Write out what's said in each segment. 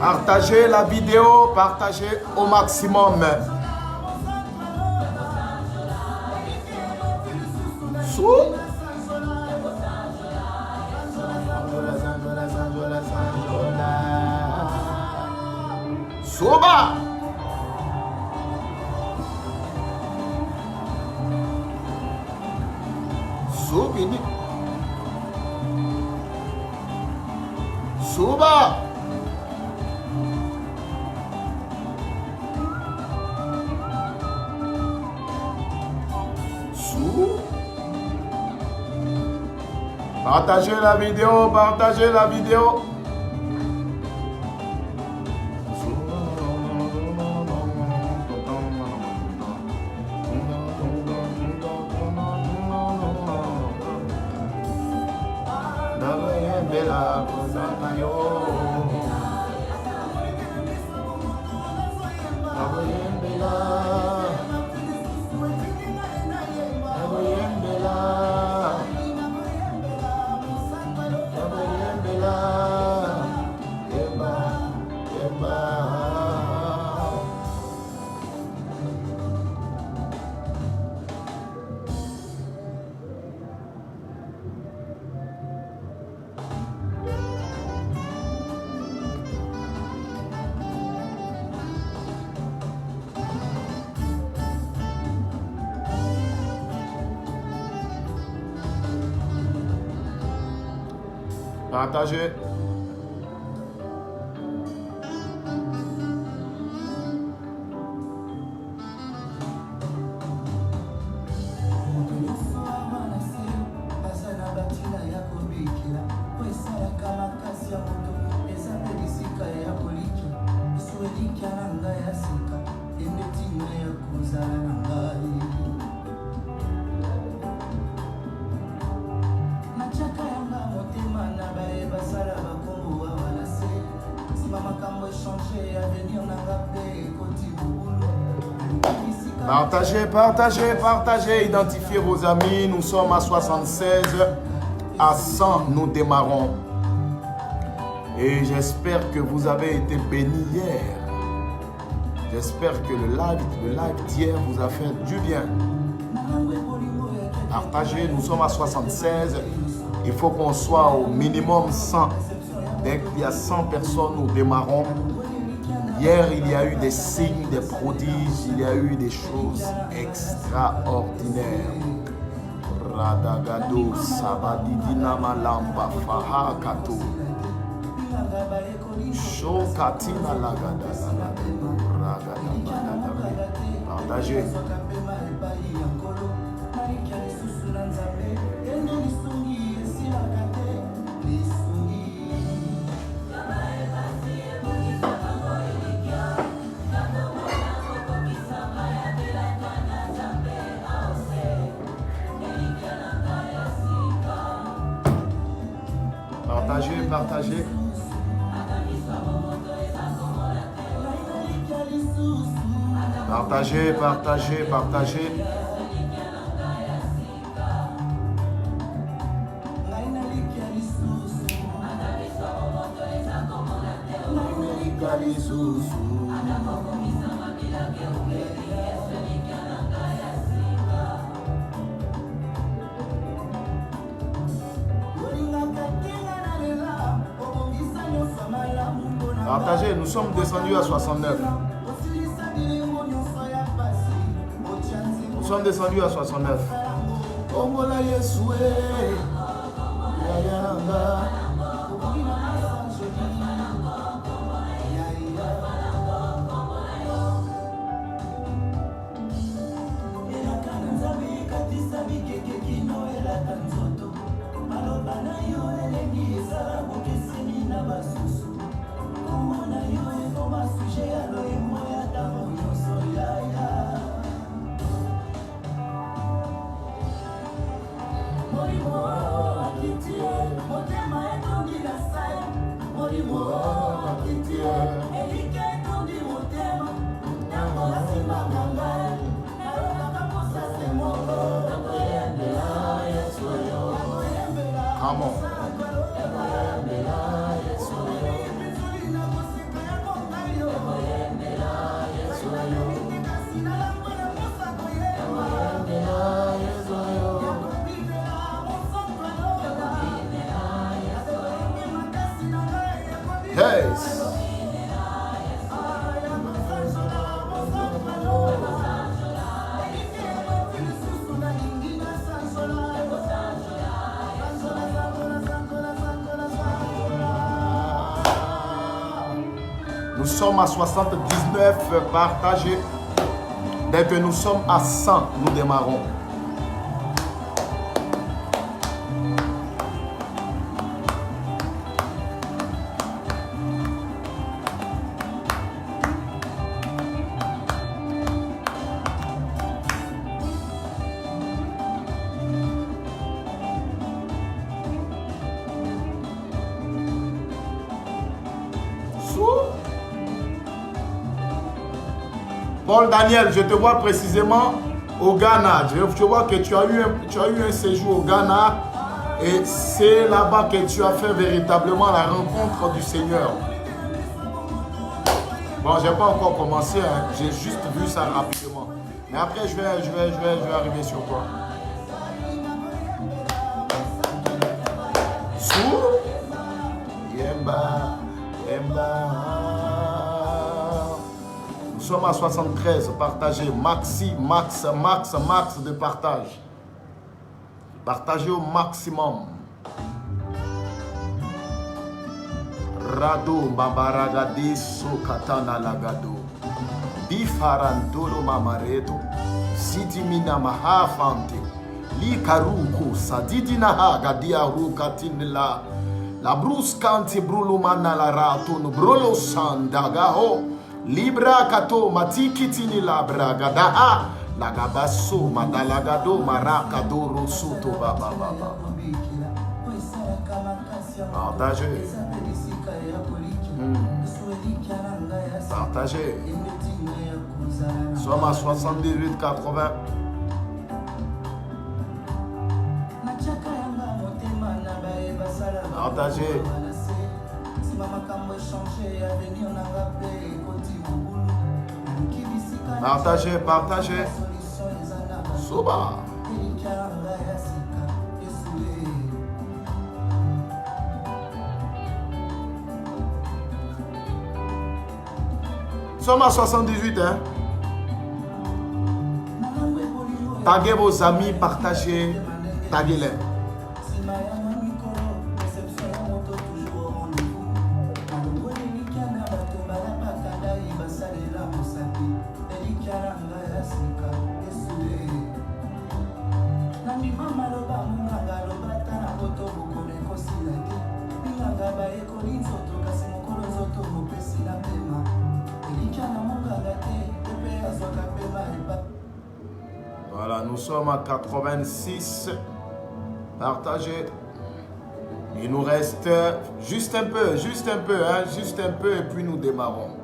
Partagez la vidéo, partagez au maximum. Soba. Sobini. Soba. Partagez la vidéo, partagez la vidéo. Partagez. Partagez, partagez, partagez, identifiez vos amis. Nous sommes à 76, à 100, nous démarrons. Et j'espère que vous avez été bénis hier. J'espère que le live d'hier vous a fait du bien. Partagez, nous sommes à 76. Il faut qu'on soit au minimum 100. Dès qu'il y a 100 personnes, nous démarrons. Hier, il y a eu des signes, des prodiges, il y a eu des choses extraordinaires. Radagado, Sabadidina Malamba, Fahakato, Shokatina Lagada, partagez. Partagez, partagez. Partagez, partagez, partagez. Partagez, nous sommes descendus à 69. Nous sommes descendus à 69. Come on. Yes. Nous sommes à 79, partagez. Dès que nous sommes à 100, nous démarrons. Paul Daniel, je te vois précisément au Ghana. Je vois que tu as eu un séjour au Ghana et c'est là-bas que tu as fait véritablement la rencontre du Seigneur. Bon, je n'ai pas encore commencé, hein. J'ai juste vu ça rapidement. Mais après, je vais arriver sur toi. Sous Yemba, Yemba. Nous sommes à 73, partagez, max de partage. Partagez au maximum. Rado babaragade so katana lagado. Bifarantolo mamareto. Sidimina mahafante. Li karuko sadidina gadia rukatinela. La bruscanti brulumana la rato no brolo sandagaho. Libra kato matikitini labra gada lagabaso madalagado marakado rosoto baba baba. Partagez. Partagez. Somme à 78,80. Partagez. Partagez, partagez. Soba. Somme à 78, hein. Taguez vos amis, partagez, taguez-les. Voilà, nous sommes à 86. Partagez. Il nous reste juste un peu, hein, juste un peu, et puis nous démarrons.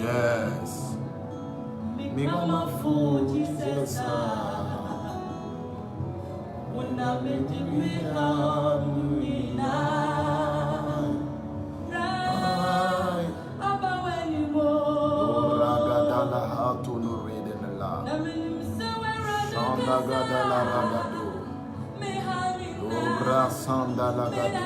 Yes. Me mama food Jesus. Una beti me amina. Right. Aba weni mo. Ragadala hatu no redenala. Shanda gadala ragado. Me halina. Ora sanda lagado.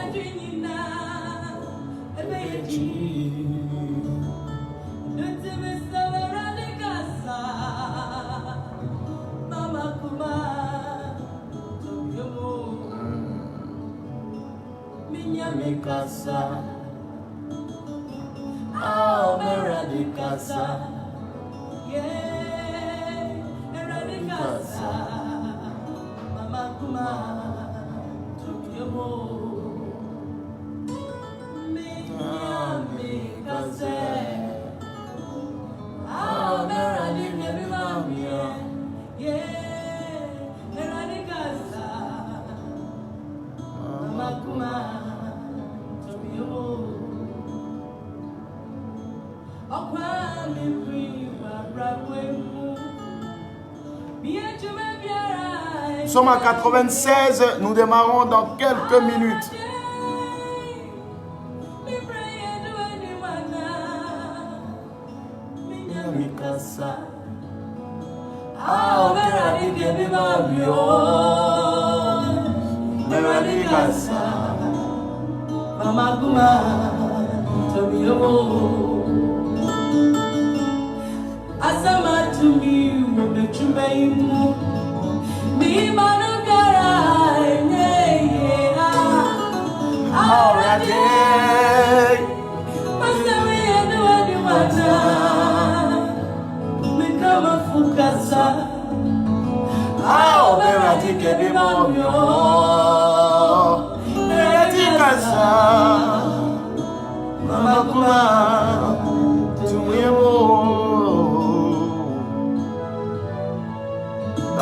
Mikasa, oh, Meradicasa, yeah, Meradicasa, Mama Kuma, Tokyo, Mikasa, oh, Meradicasa, yeah, Meradicasa, Mama Kuma. Nous sommes à 96, nous démarrons dans quelques minutes. Asama to me, the Chumainu, me Manugara, already. Masawi and Wadiwana, we come a Fukasa, I'll be ready to be Mamio, Radicasa, Mama to me.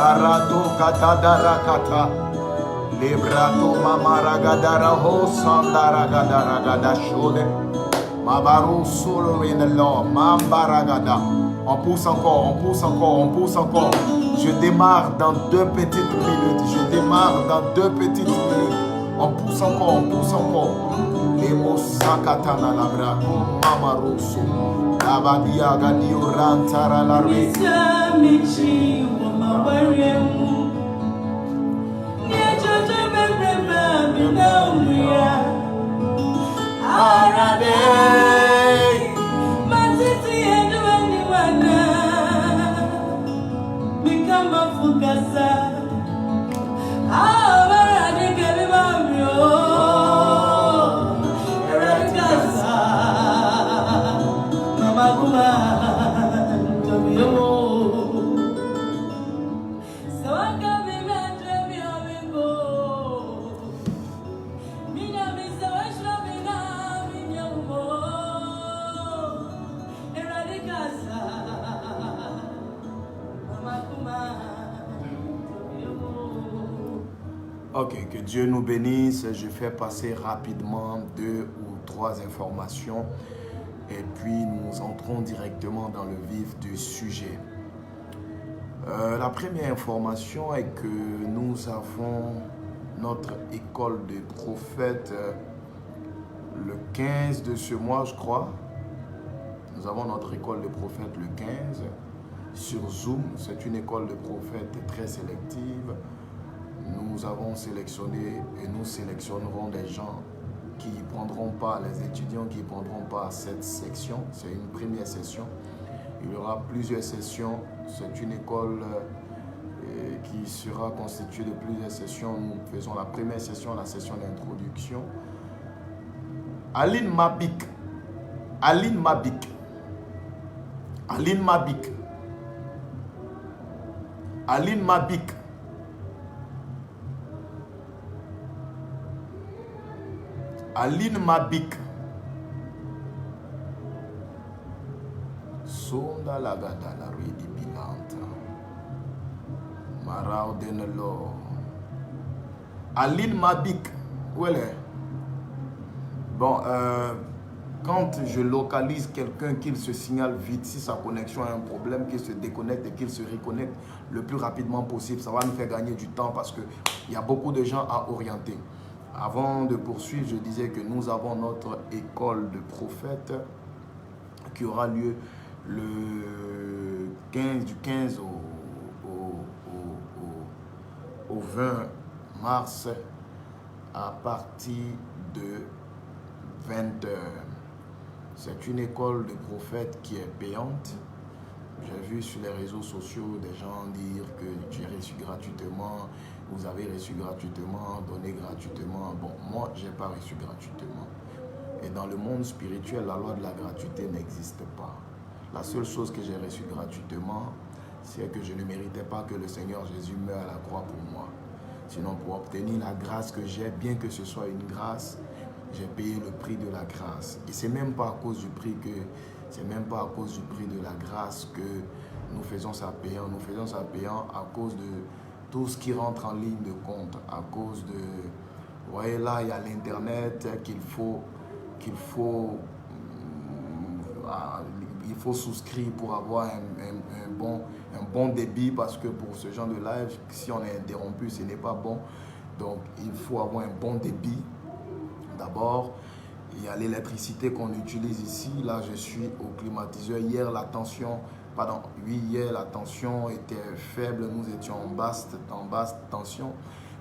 Darato katadarakata Librato mamaragadara ho sandaragadara shode Mabaru solo in the law Mambaragada. On pousse encore, on pousse encore, on pousse encore. Je démarre dans 2 petites minutes. Je démarre dans 2 petites minutes. On pousse encore, on pousse encore. Les mots sakatana labra mamaruso Abadia gadio rantara la re. Ok, que Dieu nous bénisse. Je fais passer rapidement 2 ou 3 informations et puis nous entrons directement dans le vif du sujet. La première information est que nous avons notre école de prophètes le 15 de ce mois, je crois. Nous avons notre école de prophètes le 15 sur Zoom. C'est une école de prophètes très sélective. Nous avons sélectionné et nous sélectionnerons des gens qui ne prendront pas, les étudiants qui ne prendront pas cette section. C'est une première session. Il y aura plusieurs sessions. C'est une école qui sera constituée de plusieurs sessions. Nous faisons la première session, la session d'introduction. Aline Mabik. Aline Mabik. Aline Mabik. Aline Mabik. Aline Mabik. Sonda lagada la ridi bilanta. Marao denelo. Aline Mabik. Où elle est? Bon, quand je localise quelqu'un, qu'il se signale vite, si sa connexion a un problème, qu'il se déconnecte et qu'il se reconnecte le plus rapidement possible. Ça va nous faire gagner du temps parce qu'il y a beaucoup de gens à orienter. Avant de poursuivre, je disais que nous avons notre école de prophètes qui aura lieu le 15, du 15 au 20 mars à partir de 20 h. C'est une école de prophètes qui est payante. J'ai vu sur les réseaux sociaux des gens dire que j'ai reçu gratuitement, vous avez reçu gratuitement, donné gratuitement. Bon, moi, je n'ai pas reçu gratuitement. Et dans le monde spirituel, la loi de la gratuité n'existe pas. La seule chose que j'ai reçue gratuitement, c'est que je ne méritais pas que le Seigneur Jésus meure à la croix pour moi. Sinon, pour obtenir la grâce que j'ai, bien que ce soit une grâce, j'ai payé le prix de la grâce. Et c'est même pas à cause du prix de la grâce que nous faisons ça payant. Nous faisons ça payant à cause de tout ce qui rentre en ligne de compte. À cause de... Vous voyez là, il y a l'Internet qu'il faut souscrire pour avoir un bon débit, parce que pour ce genre de live, si on est interrompu, ce n'est pas bon. Donc, il faut avoir un bon débit. D'abord, il y a l'électricité qu'on utilise ici. Là, je suis au climatiseur. Hier, la tension était faible. Nous étions en basse tension.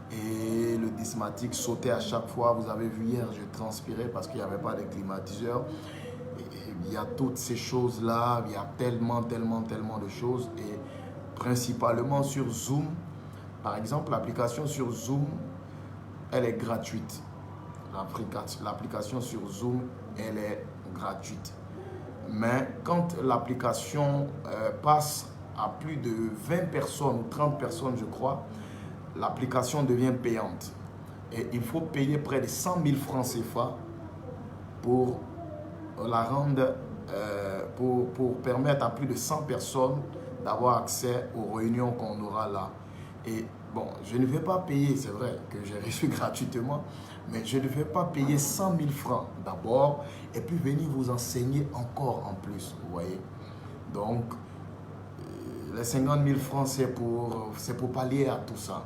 Et le dismatique sautait à chaque fois. Vous avez vu hier, je transpirais parce qu'il n'y avait pas de climatiseur. Et il y a toutes ces choses-là. Il y a tellement de choses. Et principalement sur Zoom. Par exemple, l'application sur Zoom, elle est gratuite. L'application sur Zoom, elle est gratuite. Mais quand l'application passe à plus de 20 personnes ou 30 personnes, je crois, l'application devient payante. Et il faut payer près de 100 000 francs CFA pour la rendre, pour permettre à plus de 100 personnes d'avoir accès aux réunions qu'on aura là. Et bon, je ne vais pas payer, c'est vrai que j'ai reçu gratuitement, mais je ne vais pas payer 100 000 francs d'abord et puis venir vous enseigner encore en plus, vous voyez. Donc, les 50 000 francs, c'est pour pallier à tout ça.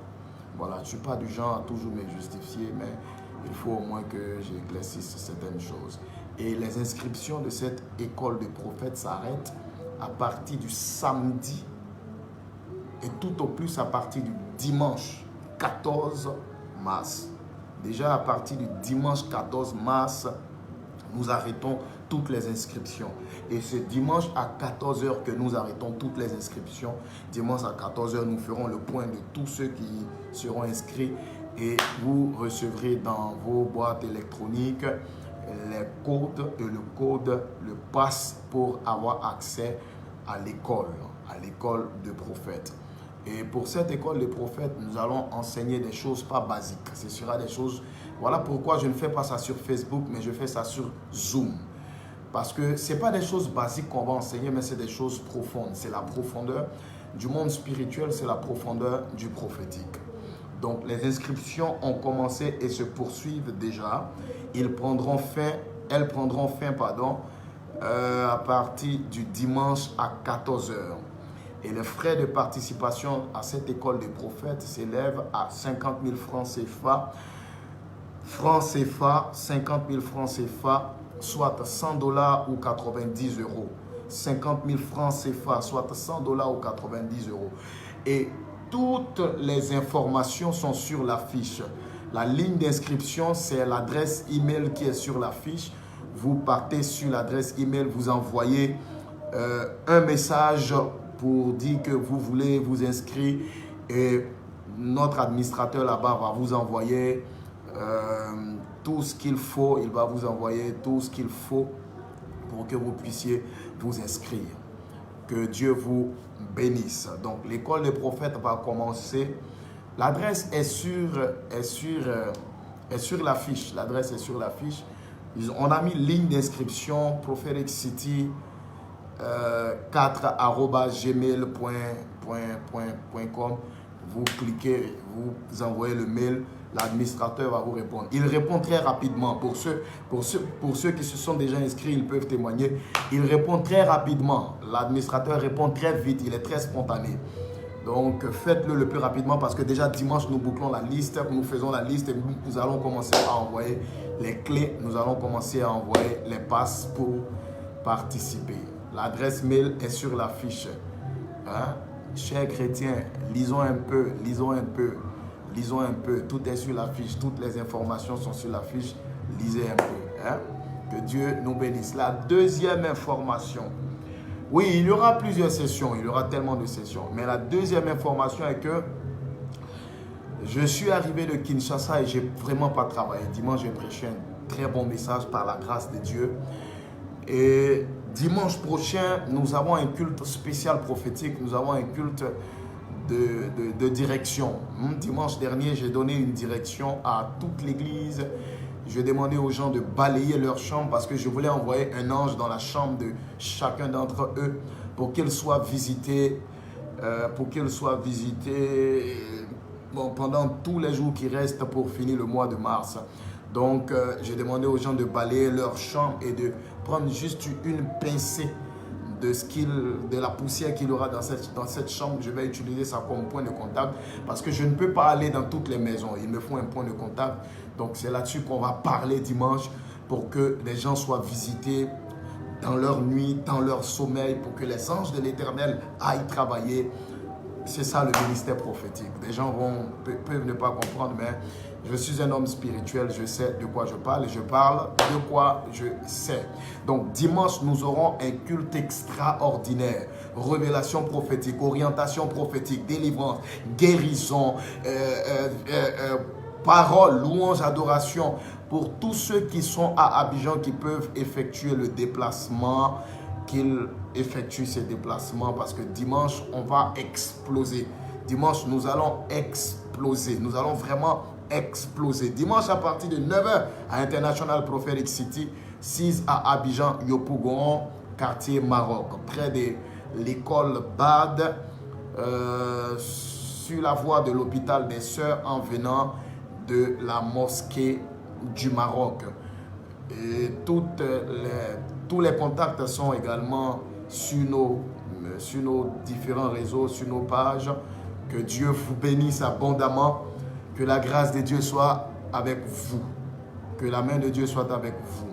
Voilà, je ne suis pas du genre à toujours me justifier, mais il faut au moins que j'éclaircisse certaines choses. Et les inscriptions de cette école de prophètes s'arrêtent à partir du samedi et tout au plus à partir du dimanche 14 mars. Déjà à partir du dimanche 14 mars, nous arrêtons toutes les inscriptions. Et c'est dimanche à 14 h que nous arrêtons toutes les inscriptions. Dimanche à 14 h, nous ferons le point de tous ceux qui seront inscrits et vous recevrez dans vos boîtes électroniques les codes et le pass pour avoir accès à l'école de prophètes. Et pour cette école de prophètes, nous allons enseigner des choses pas basiques. Ce sera des choses... Voilà pourquoi je ne fais pas ça sur Facebook, mais je fais ça sur Zoom. Parce que ce n'est pas des choses basiques qu'on va enseigner, mais c'est des choses profondes. C'est la profondeur du monde spirituel, c'est la profondeur du prophétique. Donc les inscriptions ont commencé et se poursuivent déjà. Elles prendront fin à partir du dimanche à 14 h. Et les frais de participation à cette école des prophètes s'élèvent à 50 000 francs CFA. 50 000 francs CFA, soit 100 $ ou 90 €. 50 000 francs CFA, soit 100 $ ou 90 €. Et toutes les informations sont sur la fiche. La ligne d'inscription, c'est l'adresse email qui est sur la fiche. Vous partez sur l'adresse email, vous envoyez un message pour dire que vous voulez vous inscrire et notre administrateur là-bas va vous envoyer tout ce qu'il faut. Il va vous envoyer tout ce qu'il faut pour que vous puissiez vous inscrire. Que Dieu vous bénisse. Donc l'école des prophètes va commencer. L'adresse est sur la fiche. L'adresse est sur la fiche. On a mis ligne d'inscription Prophetic City 4@gmail.com. Vous cliquez, vous envoyez le mail, l'administrateur va vous répondre. Il répond très rapidement. Pour ceux qui se sont déjà inscrits, ils peuvent témoigner. Il répond très rapidement. L'administrateur répond très vite, il est très spontané. Donc faites-le le plus rapidement parce que déjà dimanche, nous bouclons la liste, nous faisons la liste et nous allons commencer à envoyer les clés, nous allons commencer à envoyer les passes pour participer. L'adresse mail est sur la fiche. Hein? Chers chrétiens, lisons un peu. Tout est sur la fiche, toutes les informations sont sur la fiche. Lisez un peu. Hein? Que Dieu nous bénisse. La deuxième information. Oui, il y aura plusieurs sessions, il y aura tellement de sessions. Mais la deuxième information est que je suis arrivé de Kinshasa et je n'ai vraiment pas travaillé. Dimanche, j'ai prêché un très bon message par la grâce de Dieu. Et dimanche prochain, nous avons un culte spécial prophétique. Nous avons un culte de direction. Dimanche dernier, j'ai donné une direction à toute l'église. Je demandais aux gens de balayer leur chambre parce que je voulais envoyer un ange dans la chambre de chacun d'entre eux pour qu'il soit visité, pendant tous les jours qui restent pour finir le mois de mars. Donc, j'ai demandé aux gens de balayer leur chambre et de prendre juste une pincée de la poussière qu'il y aura dans cette chambre. Je vais utiliser ça comme point de contact parce que je ne peux pas aller dans toutes les maisons. Il me faut un point de contact. Donc, c'est là-dessus qu'on va parler dimanche pour que les gens soient visités dans leur nuit, dans leur sommeil, pour que les anges de l'Éternel aillent travailler. C'est ça le ministère prophétique. Des gens peuvent ne pas comprendre, mais je suis un homme spirituel, je sais de quoi je parle et je parle de quoi je sais. Donc dimanche, nous aurons un culte extraordinaire. Révélation prophétique, orientation prophétique, délivrance, guérison, parole, louange, adoration. Pour tous ceux qui sont à Abidjan, qui peuvent effectuer le déplacement, qu'ils effectuent ces déplacements parce que dimanche, on va exploser. Dimanche, nous allons exploser. Nous allons vraiment exploser. Dimanche, à partir de 9 h à International Prophetic City, 6 à Abidjan, Yopougon, quartier Maroc, près de l'école BAD, sur la voie de l'hôpital des Sœurs en venant de la mosquée du Maroc. Et tous les contacts sont également sur nos différents réseaux, sur nos pages. Que Dieu vous bénisse abondamment. Que la grâce de Dieu soit avec vous. Que la main de Dieu soit avec vous.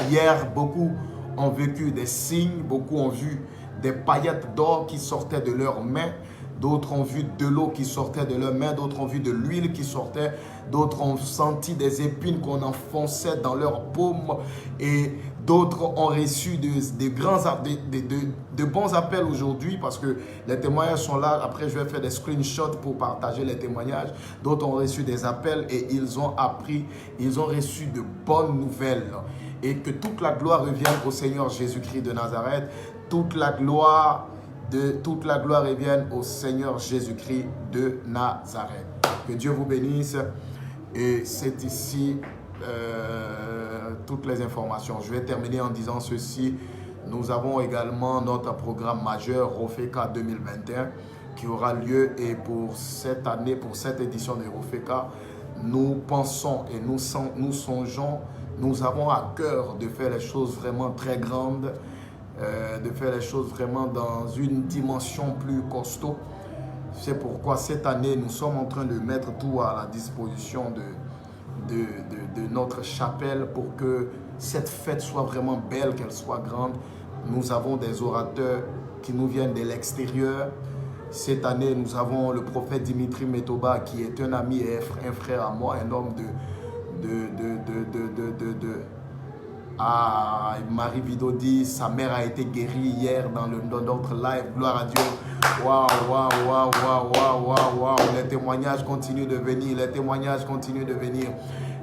Hier, beaucoup ont vécu des signes, beaucoup ont vu des paillettes d'or qui sortaient de leurs mains. D'autres ont vu de l'eau qui sortait de leurs mains, d'autres ont vu de l'huile qui sortait, d'autres ont senti des épines qu'on enfonçait dans leurs paumes et d'autres ont reçu de bons appels aujourd'hui parce que les témoignages sont là. Après, je vais faire des screenshots pour partager les témoignages. D'autres ont reçu des appels et ils ont reçu de bonnes nouvelles. Et que toute la gloire revienne au Seigneur Jésus-Christ de Nazareth. Toute la gloire revienne au Seigneur Jésus-Christ de Nazareth. Que Dieu vous bénisse. Et c'est ici toutes les informations. Je vais terminer en disant ceci. Nous avons également notre programme majeur, Rofeka 2021. qui aura lieu. Et pour cette année, pour cette édition de Eurofeka, nous pensons et nous songeons, nous avons à cœur de faire les choses vraiment très grandes, de faire les choses vraiment dans une dimension plus costaud. C'est pourquoi cette année, nous sommes en train de mettre tout à la disposition de notre chapelle pour que cette fête soit vraiment belle, qu'elle soit grande. Nous avons des orateurs qui nous viennent de l'extérieur. Cette année, nous avons le prophète Dimitri Metoba qui est un ami et un frère à moi, un homme Marie Vidodi, sa mère a été guérie hier dans notre live. Gloire à Dieu. Waouh, waouh, waouh, waouh, waouh, waouh. Les témoignages continuent de venir. Les témoignages continuent de venir.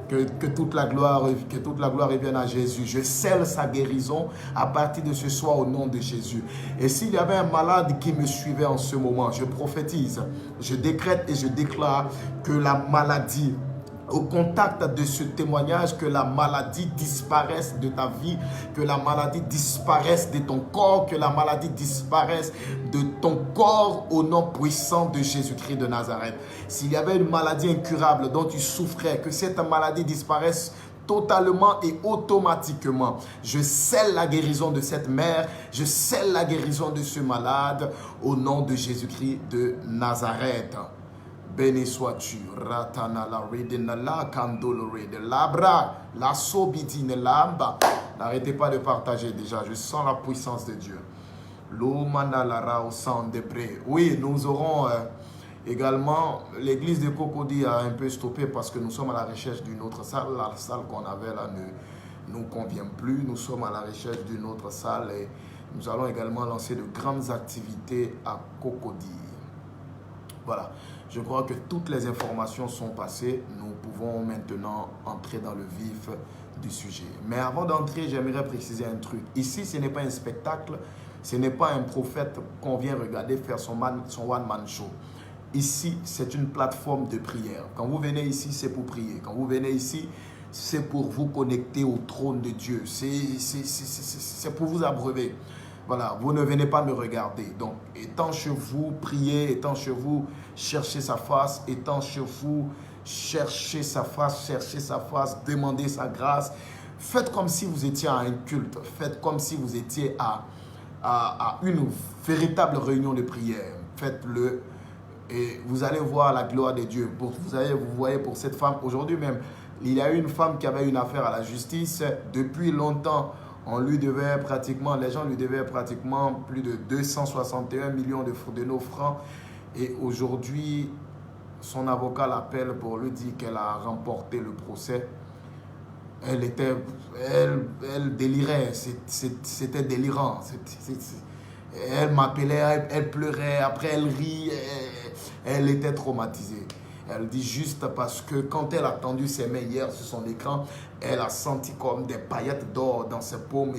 Que toute la gloire revienne à Jésus. Je scelle sa guérison à partir de ce soir au nom de Jésus. Et s'il y avait un malade qui me suivait en ce moment, je prophétise, je décrète et je déclare que la maladie, au contact de ce témoignage, que la maladie disparaisse de ta vie, que la maladie disparaisse de ton corps, que la maladie disparaisse de ton corps au nom puissant de Jésus-Christ de Nazareth. S'il y avait une maladie incurable dont tu souffrais, que cette maladie disparaisse totalement et automatiquement. Je scelle la guérison de cette mère, je scelle la guérison de ce malade au nom de Jésus-Christ de Nazareth. Béni sois-tu, ratana la redina la candolo de labra, la sobidine lamba. N'arrêtez pas de partager déjà, je sens la puissance de Dieu. L'omana la au sang de près. Oui, nous aurons également, l'église de Cocody a un peu stoppé parce que nous sommes à la recherche d'une autre salle. La salle qu'on avait là ne nous convient plus. Nous sommes à la recherche d'une autre salle et nous allons également lancer de grandes activités à Cocody. Voilà. Je crois que toutes les informations sont passées. Nous pouvons maintenant entrer dans le vif du sujet. Mais avant d'entrer, j'aimerais préciser un truc. Ici, ce n'est pas un spectacle. Ce n'est pas un prophète qu'on vient regarder faire son one-man show. Ici, c'est une plateforme de prière. Quand vous venez ici, c'est pour prier. Quand vous venez ici, c'est pour vous connecter au trône de Dieu. C'est pour vous abreuver. Voilà, vous ne venez pas me regarder. Donc, étant chez vous, priez, étant chez vous, cherchez sa face, étant chez vous, cherchez sa face, demandez sa grâce. Faites comme si vous étiez à un culte. Faites comme si vous étiez à une véritable réunion de prière. Faites-le et vous allez voir la gloire de Dieu. Vous voyez pour cette femme, aujourd'hui même, il y a une femme qui avait une affaire à la justice depuis longtemps. Les gens lui devaient pratiquement plus de 261 millions de nos francs. Et aujourd'hui, son avocat l'appelle pour lui dire qu'elle a remporté le procès. Elle délirait, c'était délirant. Elle m'appelait, elle pleurait, après elle rit, elle était traumatisée. Elle dit juste parce que quand elle a tendu ses mains hier sur son écran, elle a senti comme des paillettes d'or dans ses paumes.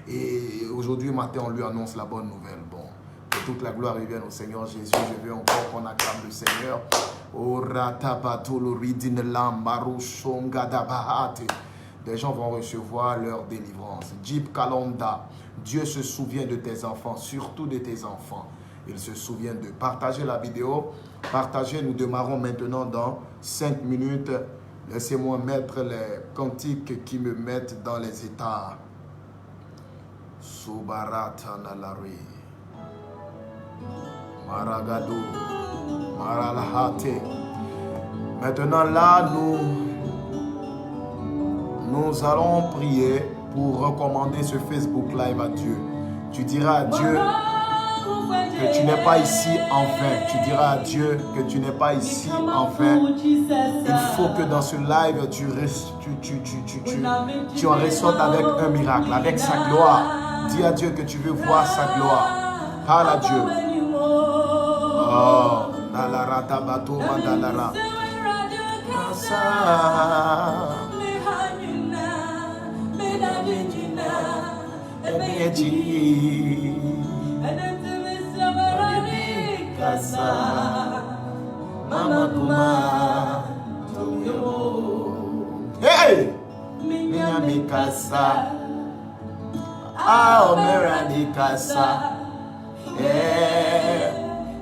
Et aujourd'hui matin, on lui annonce la bonne nouvelle. Bon, que toute la gloire revienne au Seigneur Jésus. Je veux encore qu'on acclame le Seigneur. Des gens vont recevoir leur délivrance. Jib Kalonda, Dieu se souvient de tes enfants, surtout de tes enfants. Il se souvient de partager la vidéo. Partagez, nous démarrons maintenant dans 5 minutes. Laissez-moi mettre les cantiques qui me mettent dans les états. Subarata Nalari. Maragado. Maralahate. Maintenant là, nous allons prier pour recommander ce Facebook Live à Dieu. Tu diras à Dieu que tu n'es pas ici en vain. Tu diras à Dieu que tu n'es pas ici en vain. Il faut que dans ce live, tu en ressortes avec un miracle, avec sa gloire. Dis à Dieu que tu veux voir sa gloire. Parle à Dieu. Oh, Nalarata Bato Mandalara. Hey! Minyami Kasa. Ah, Omera di Kasa.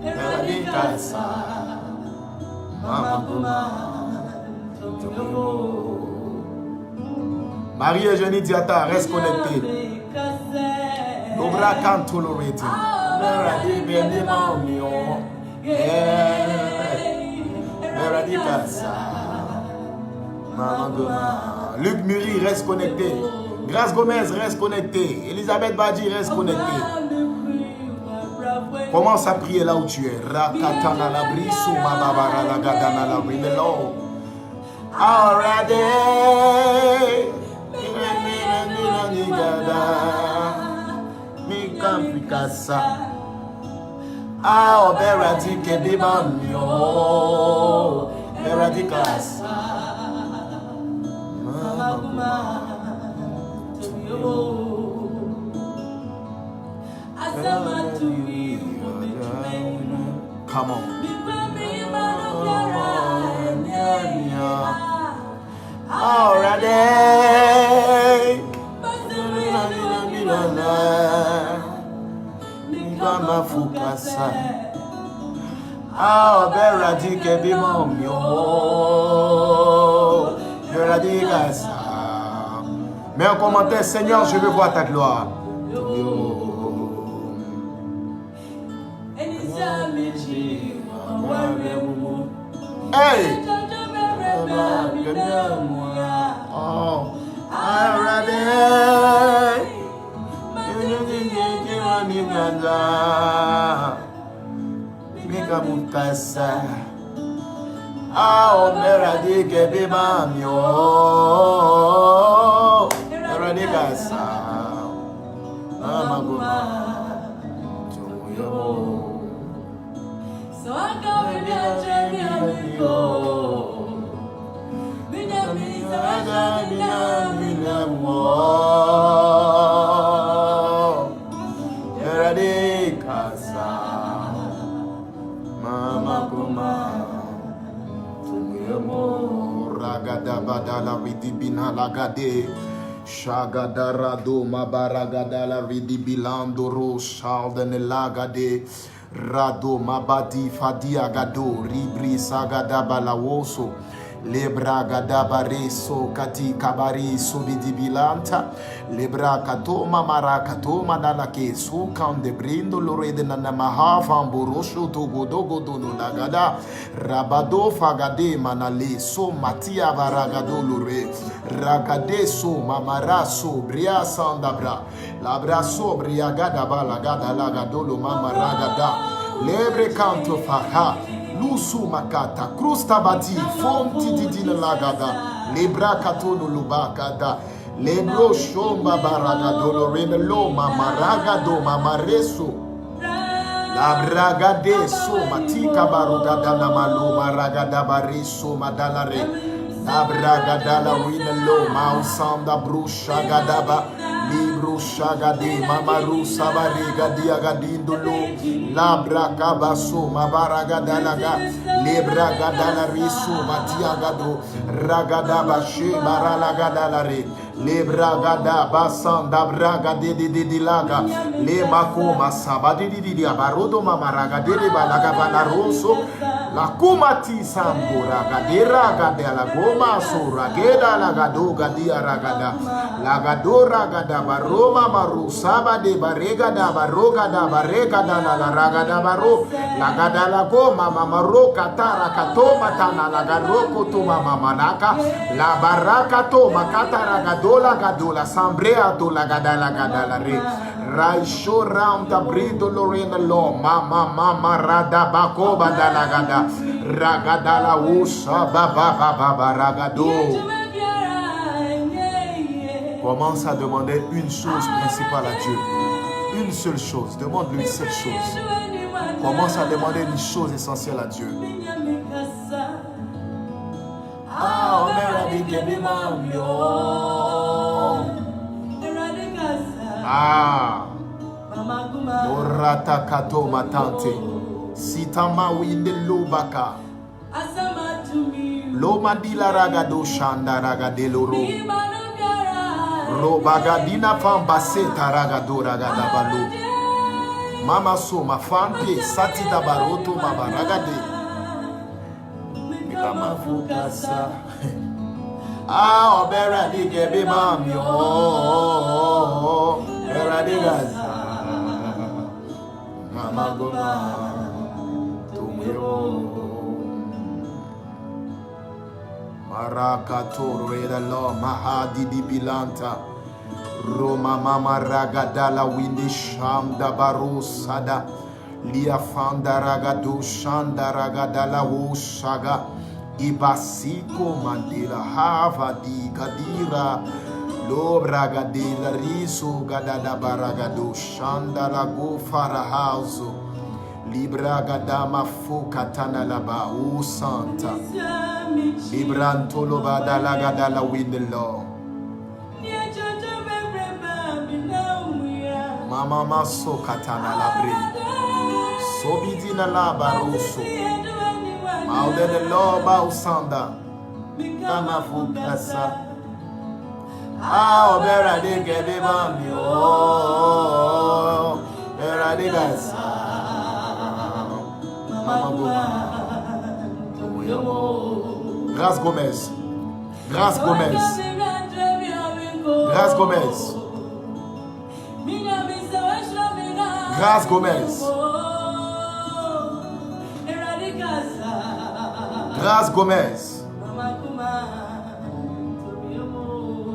Eradicasa. Mama Goma. Marie Eugénie Diata, reste connecté. Dobra can't tolerate it. Eradicasa. Mama Goma. Luc Muri, reste connecté. Grace Gomez, reste connecté. Elisabeth Badji, reste connecté. Commence à prier là où tu es. Rakatana la briso, mababara la gadana la brimelo. Already. Mikafrikasa. Ah, beradike bibamyo. Beradikasa. Come on. Already. Mama fukasa. Ah, beradike bibamyo. Beradikasa. Mets un commentaire, Seigneur, je veux voir ta gloire. Hey! Oh, Shagadarado Mabaragadala Ridibilandoro Shaldanelagade Rado Mabadi Fadiagado Ribri Sagadabalawoso Lebra Gadabare So Kati Kabari Sobidibilanta Lebra Katoma Marakatoma Dalake So Kande Brindo Lorede Nanamaha Famborosho Togodogo Dono Lagada Rabado Fagade Manale So Matia Varagado Lore Ragade So Mamaraso Bria Sandabra Labraso Briagada Balagada Lagadolo Mamaragada Lebre Canto Faha Lusu Makata Krustabati Fonti Didina Lagada Lebra Katono Lubakada Lebro Shomba Baragadolo Remelo Mamaragado Mamareso Labragade So Matika Barugada Namalo Maragada Bareso Madalare Labragadala Winelo Mausanda Brusha Gadaba Libro Shagade Mamaru Sabariga Diagadindolo Labra Kabaso Mabaragadalaga Lebra Gadala Riso Matiagado Ragadaba She Baralagadalare Lebra Gada Basanda Braga de Laga Le Makoma Sabadi di Abarodo Mamaraga de Balaga Banaroso La Kumati Sambora Gadera Gadela Goma Surageda Lagadoga Dia Ragada Lagadora Gada Baroma Maru Saba de Barega da Baroga da Barega da la Ragada Baro Lagada la Goma Mamaro Katara Katoma Tana Lagaroko Toma Mamanaka La Baraka Toma Katara Gadola Gadola Sambrea to Lagadala Gadala Re Raisho Ram Tabrito Lorena Lo Mama Rada Bakoba Dalagada Ragadala Usa Baba Ragado. Commence à demander une chose principale à Dieu. Une seule chose. Demande-lui cette chose. Commence à demander une chose essentielle à Dieu. Orata kato matante. Sitama winde lobaka. Loma di la ragado shanda ragadeloro. Robagadina fambase taragado ragadabalo. Mama so ma fante sati tabaroto ma baragade. Mikama fukasa. Ah, obera di gebe mami oh, era di gaza. Mama goma tumiro. Marakato reda lo mahadi di bilanta. Roma mama ragadala windi shanda barosada. Lia fanda ragado shanda ragadala woshaga. Ibasiko mandela havadi gadira. Lo ragadela riso gadada baragado shanda lago farahazo. Libra gadama fokatana laba o santa. Librantolo badala gadala windelo. Mama maso katana labre. Sobidina la baroso. Maude de loba usanda. Kama fukasa. Ah, obera de gebe mami oh. Era de gasa. Mama goma. Grace Gomez. Grace Gomez. Grace Gomez. Grace Gomez. Grace Gomez.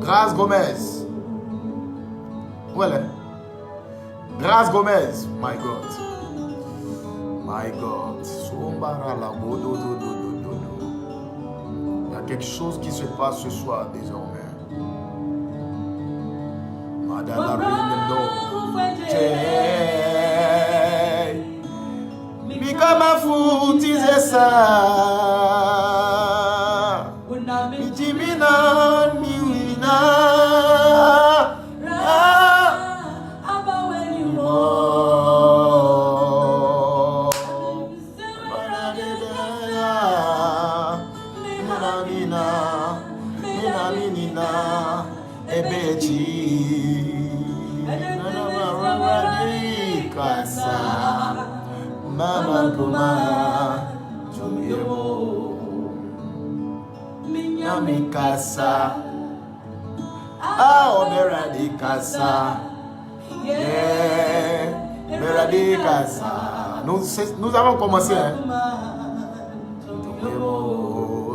Grace Gomez. Well, Grace Gomez. My God. My God. Il y a quelque chose qui se passe ce soir désormais. Madame Mikama futize sa Mijimina miwina Mama kuma tumiro Minyami kasa Ah obera di kasa Yeah Obera di kasa Nous avons commencé hein?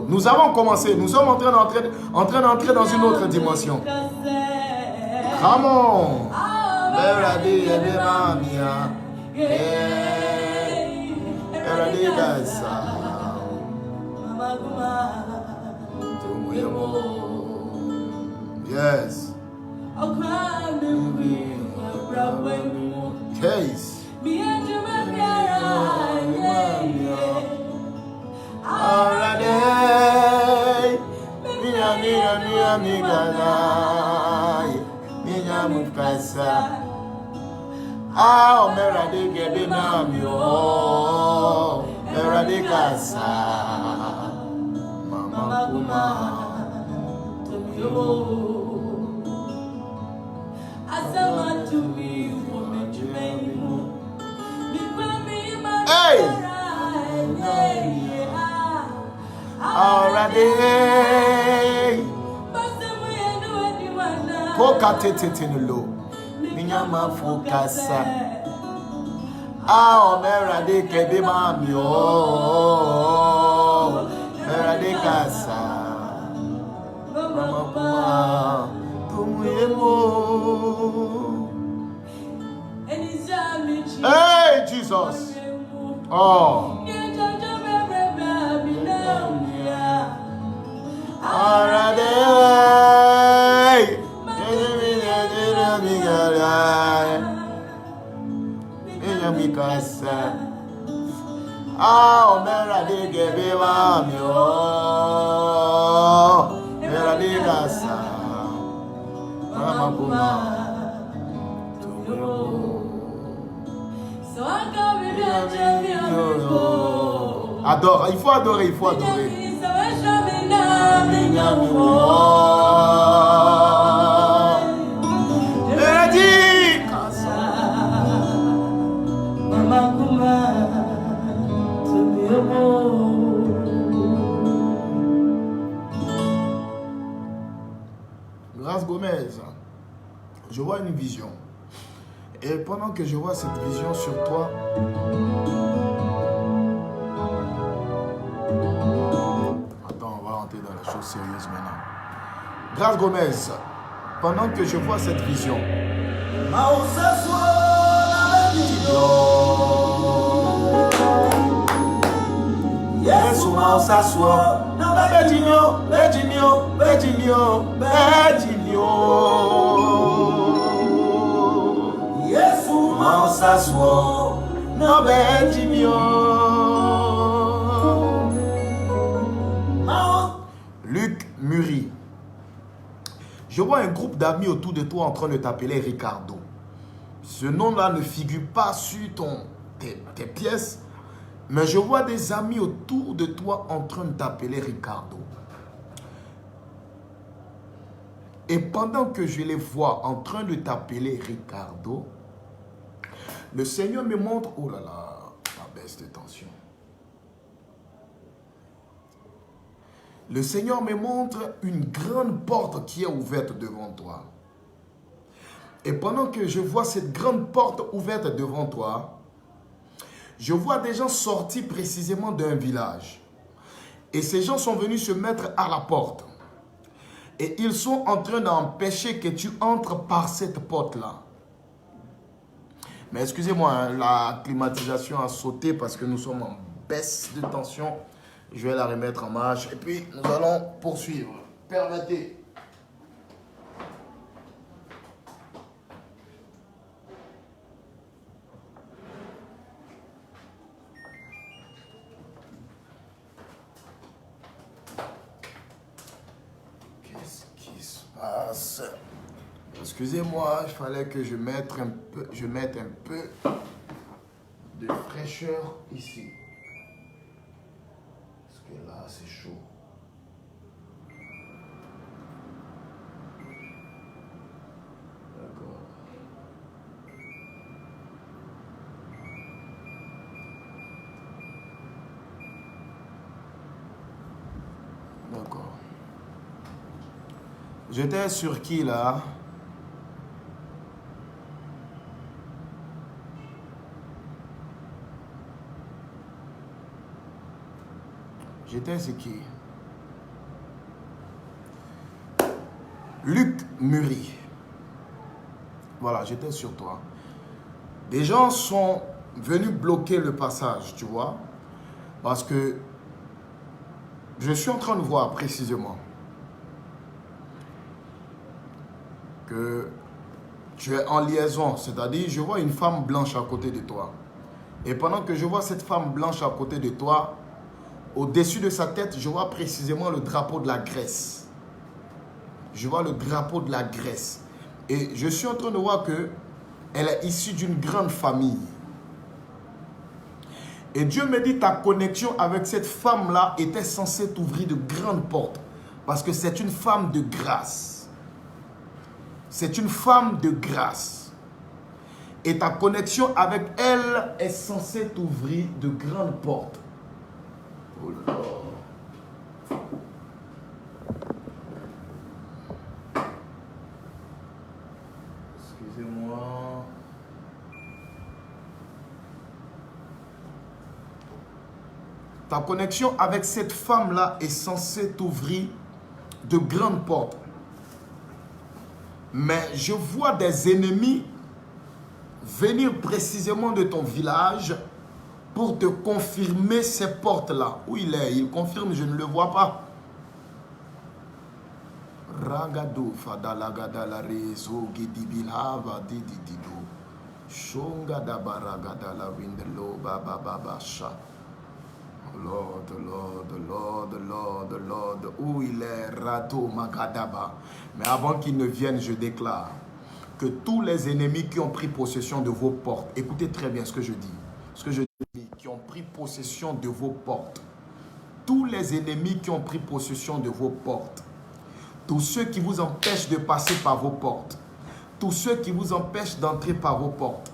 Nous avons commencé. Nous sommes en train d'entrer dans une autre dimension. Come on Obera di mamia Yes. Case. Ah, omera de gebe mami oh, omera de casa, mama kuma, tumio, asama tumi umejimu, hey, already, poka tete lo. Minyama fukasa Ah omera de kebe mami oh Omera de casa Mama kuma tumuyemo Hey Jesus Oh Already Mikasa Ah omera de gebe mami oh Omera de casa Mama kuma Adore, il faut adorer, il faut adorer. 16, je vois une vision. Et pendant que je vois cette vision sur toi, attends, on va rentrer dans la chose sérieuse maintenant. Grâce Gomez, pendant que je vois cette vision, Yesu maosaswo na bedinyo, bedinyo, bedinyo, bedinyo. Yesu maosaswo na bedinyo. Luc Muri. Je vois un groupe d'amis autour de toi en train de t'appeler Ricardo. Ce nom-là ne figure pas sur tes pièces. Mais je vois des amis autour de toi en train de t'appeler Ricardo. Et pendant que je les vois en train de t'appeler Ricardo, le Seigneur me montre, oh là là, la baisse de tension. Le Seigneur me montre une grande porte qui est ouverte devant toi. Et pendant que je vois cette grande porte ouverte devant toi, je vois des gens sortis précisément d'un village. Et ces gens sont venus se mettre à la porte. Et ils sont en train d'empêcher que tu entres par cette porte-là. Mais excusez-moi, hein, la climatisation a sauté parce que nous sommes en baisse de tension. Je vais la remettre en marche. Et puis, nous allons poursuivre. Permettez. Excusez-moi, il fallait que je mette un peu de fraîcheur ici. Parce que là, c'est chaud. D'accord. D'accord. J'étais sur qui là? J'étais sur qui? Luc Muri. Voilà, j'étais sur toi. Des gens sont venus bloquer le passage, tu vois. Parce que je suis en train de voir précisément que tu es en liaison. C'est-à-dire, je vois une femme blanche à côté de toi. Et pendant que je vois cette femme blanche à côté de toi, au-dessus de sa tête, je vois précisément le drapeau de la Grèce. Je vois le drapeau de la Grèce. Et je suis en train de voir qu'elle est issue d'une grande famille. Et Dieu me dit, ta connexion avec cette femme-là était censée t'ouvrir de grandes portes. Parce que c'est une femme de grâce. C'est une femme de grâce. Et ta connexion avec elle est censée t'ouvrir de grandes portes. Oh là là. Excusez-moi. Ta connexion avec cette femme-là est censée t'ouvrir de grandes portes. Mais je vois des ennemis venir précisément de ton village pour te confirmer ces portes-là. Où il est? Il confirme, je ne le vois pas. Ragado fadalagada la rezo gidibilava dididido. Shonga da baragada la windelo baba baba sha. Lord, Lord, Lord, Lord, Lord. Où il est? Rato magadaba. Mais avant qu'il ne vienne, je déclare que tous les ennemis qui ont pris possession de vos portes, écoutez très bien ce que je dis. Ce que je dis, qui ont pris possession de vos portes. Tous les ennemis qui ont pris possession de vos portes. Tous ceux qui vous empêchent de passer par vos portes. Tous ceux qui vous empêchent d'entrer par vos portes.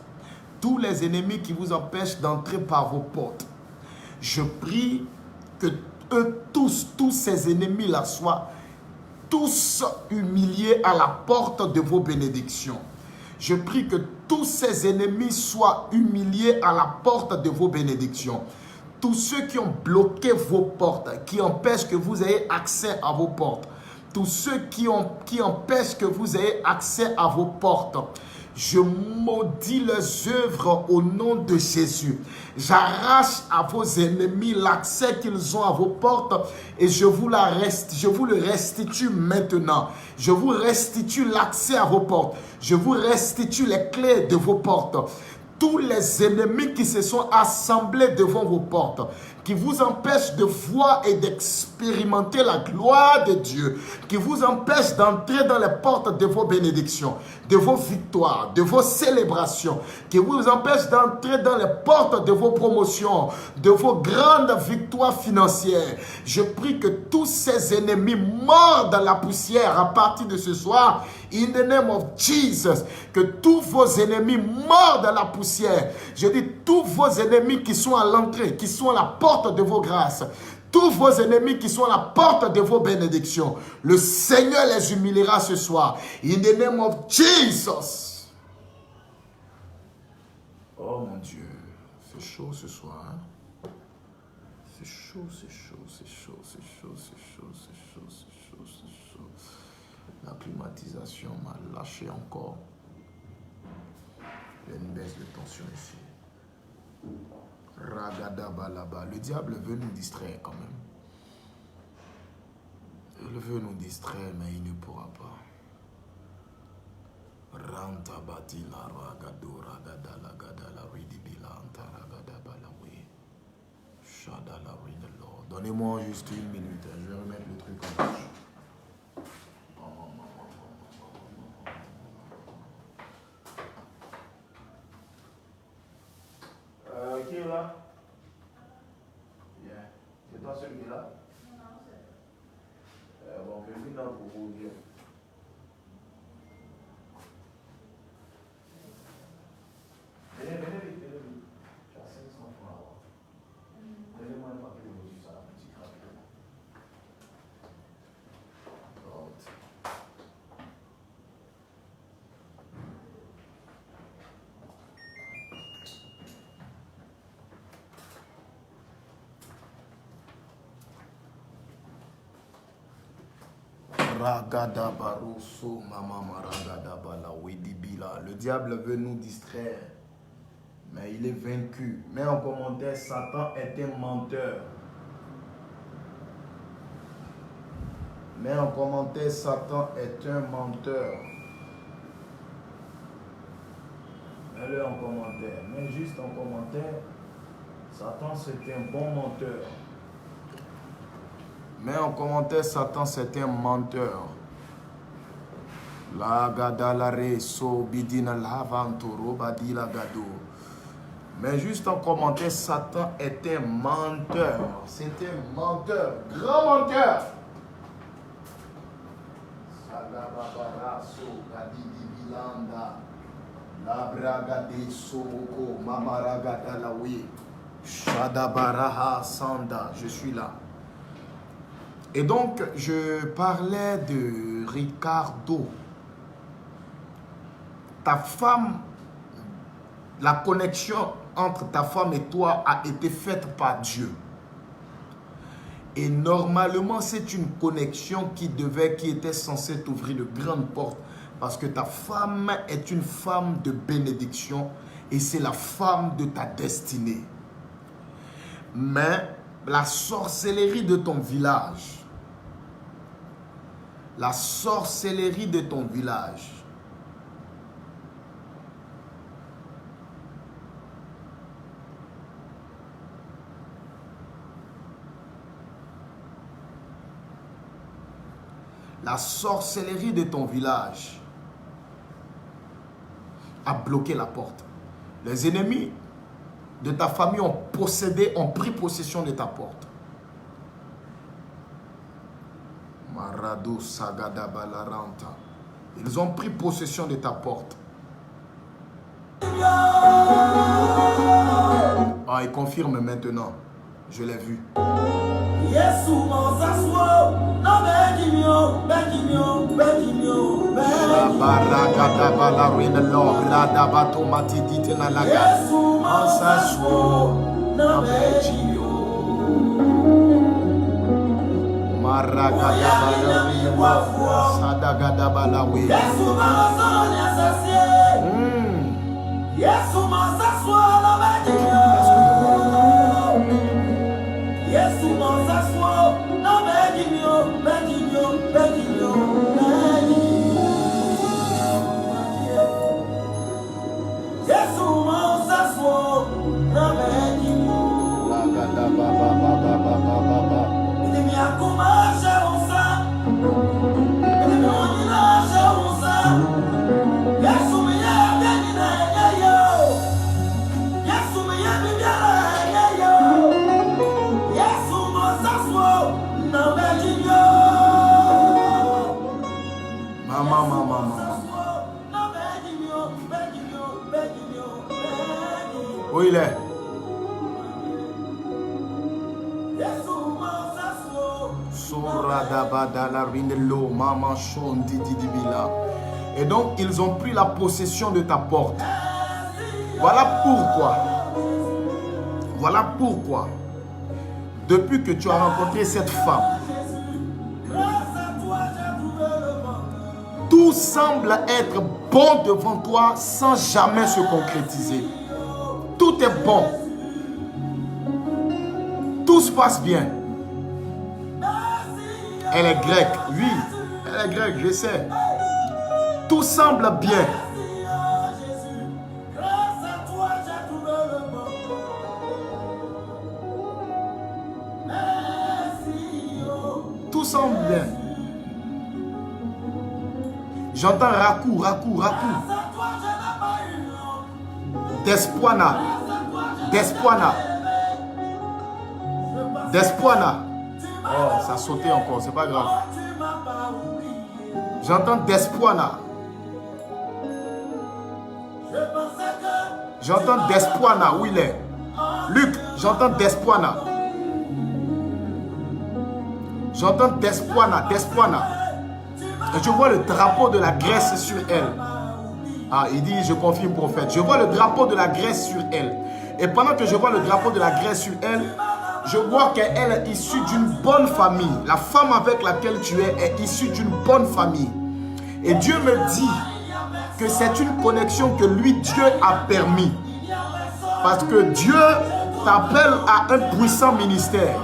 Tous les ennemis qui vous empêchent d'entrer par vos portes. Je prie que eux tous ces ennemis-là soient tous humiliés à la porte de vos bénédictions. Je prie que tous ces ennemis soient humiliés à la porte de vos bénédictions. Tous ceux qui ont bloqué vos portes, qui empêchent que vous ayez accès à vos portes. Tous ceux qui empêchent que vous ayez accès à vos portes. Je maudis leurs œuvres au nom de Jésus. J'arrache à vos ennemis l'accès qu'ils ont à vos portes et je vous le restitue maintenant. Je vous restitue l'accès à vos portes. Je vous restitue les clés de vos portes. Tous les ennemis qui se sont assemblés devant vos portes, qui vous empêchent de voir et d'expérimenter la gloire de Dieu, qui vous empêchent d'entrer dans les portes de vos bénédictions, de vos victoires, de vos célébrations, qui vous empêchent d'entrer dans les portes de vos promotions, de vos grandes victoires financières. Je prie que tous ces ennemis morts dans la poussière à partir de ce soir, in the name of Jesus, que tous vos ennemis morts dans la poussière, je dis tous vos ennemis qui sont à l'entrée, qui sont à la porte de vos grâces, tous vos ennemis qui sont à la porte de vos bénédictions, le Seigneur les humiliera ce soir. In the name of Jesus. Oh mon Dieu, c'est chaud ce soir. Hein? C'est chaud, c'est chaud, c'est chaud, c'est chaud, c'est chaud, c'est chaud, c'est chaud, c'est chaud. La climatisation m'a lâché encore. Il y a une baisse de tension ici. Ragadabalaba. Le diable veut nous distraire quand même. Il veut nous distraire, mais il ne pourra pas. Rantabatila ragado ragadala gadala ridibila antaragadabala oui. Shadala ridelo. Donnez-moi juste une minute. Je vais remettre le truc en marche. Qui est là? Bien. C'est toi celui qui est là? Non, c'est bon, je viens pour vous dire. Venez vite, venez vite. Tu as 500 francs là-bas. Donnez-moi un papier aujourd'hui, ça, un petit craquet. Le diable veut nous distraire, mais il est vaincu. Mets en commentaire, Satan est un menteur. Mets en commentaire, Satan est un menteur. Mets-le en commentaire. Mets juste en commentaire, Satan c'est un bon menteur. Mets en commentaire, Satan c'est un menteur. La gadalare so bidina lavanto robadi la gado. Mais juste en commentaire, Satan est un menteur. C'est un menteur, grand menteur. Sagababara so gadidi bilanda. La braga de somoko mamaraga dalawi. Shadabaraha sanda. Je suis là. Et donc, je parlais de Ricardo. Ta femme, la connexion entre ta femme et toi a été faite par Dieu. Et normalement, c'est une connexion qui était censée t'ouvrir de grandes portes. Parce que ta femme est une femme de bénédiction et c'est la femme de ta destinée. Mais la sorcellerie de ton village, la sorcellerie de ton village, la sorcellerie de ton village a bloqué la porte. Les ennemis de ta famille ont pris possession de ta porte. Marado Sagada Balaranta. Ils ont pris possession de ta porte. Ah, il confirme maintenant. Je l'ai vu. Où il est? Et donc, ils ont pris la possession de ta porte. Voilà pourquoi. Voilà pourquoi. Depuis que tu as rencontré cette femme, tout semble être bon devant toi sans jamais se concrétiser. Tout est bon. Tout se passe bien. Elle est grecque. Oui, elle est grecque, je sais. Tout semble bien. Tout semble bien. J'entends Rakou, Rakou, Rakou. Despoina. Despoina. Despoina. Oh, ça a sauté encore, c'est pas grave. J'entends Despoina. J'entends Despoina, où il est? Luc, j'entends Despoina. J'entends Despoina, Despoina. Et je vois le drapeau de la Grèce sur elle. Ah, il dit, je confirme prophète. Je vois le drapeau de la Grèce sur elle. Et pendant que je vois le drapeau de la Grèce sur elle, je vois qu'elle est issue d'une bonne famille. La femme avec laquelle tu es est issue d'une bonne famille. Et Dieu me dit que c'est une connexion que lui, Dieu a permis. Parce que Dieu t'appelle à un puissant ministère.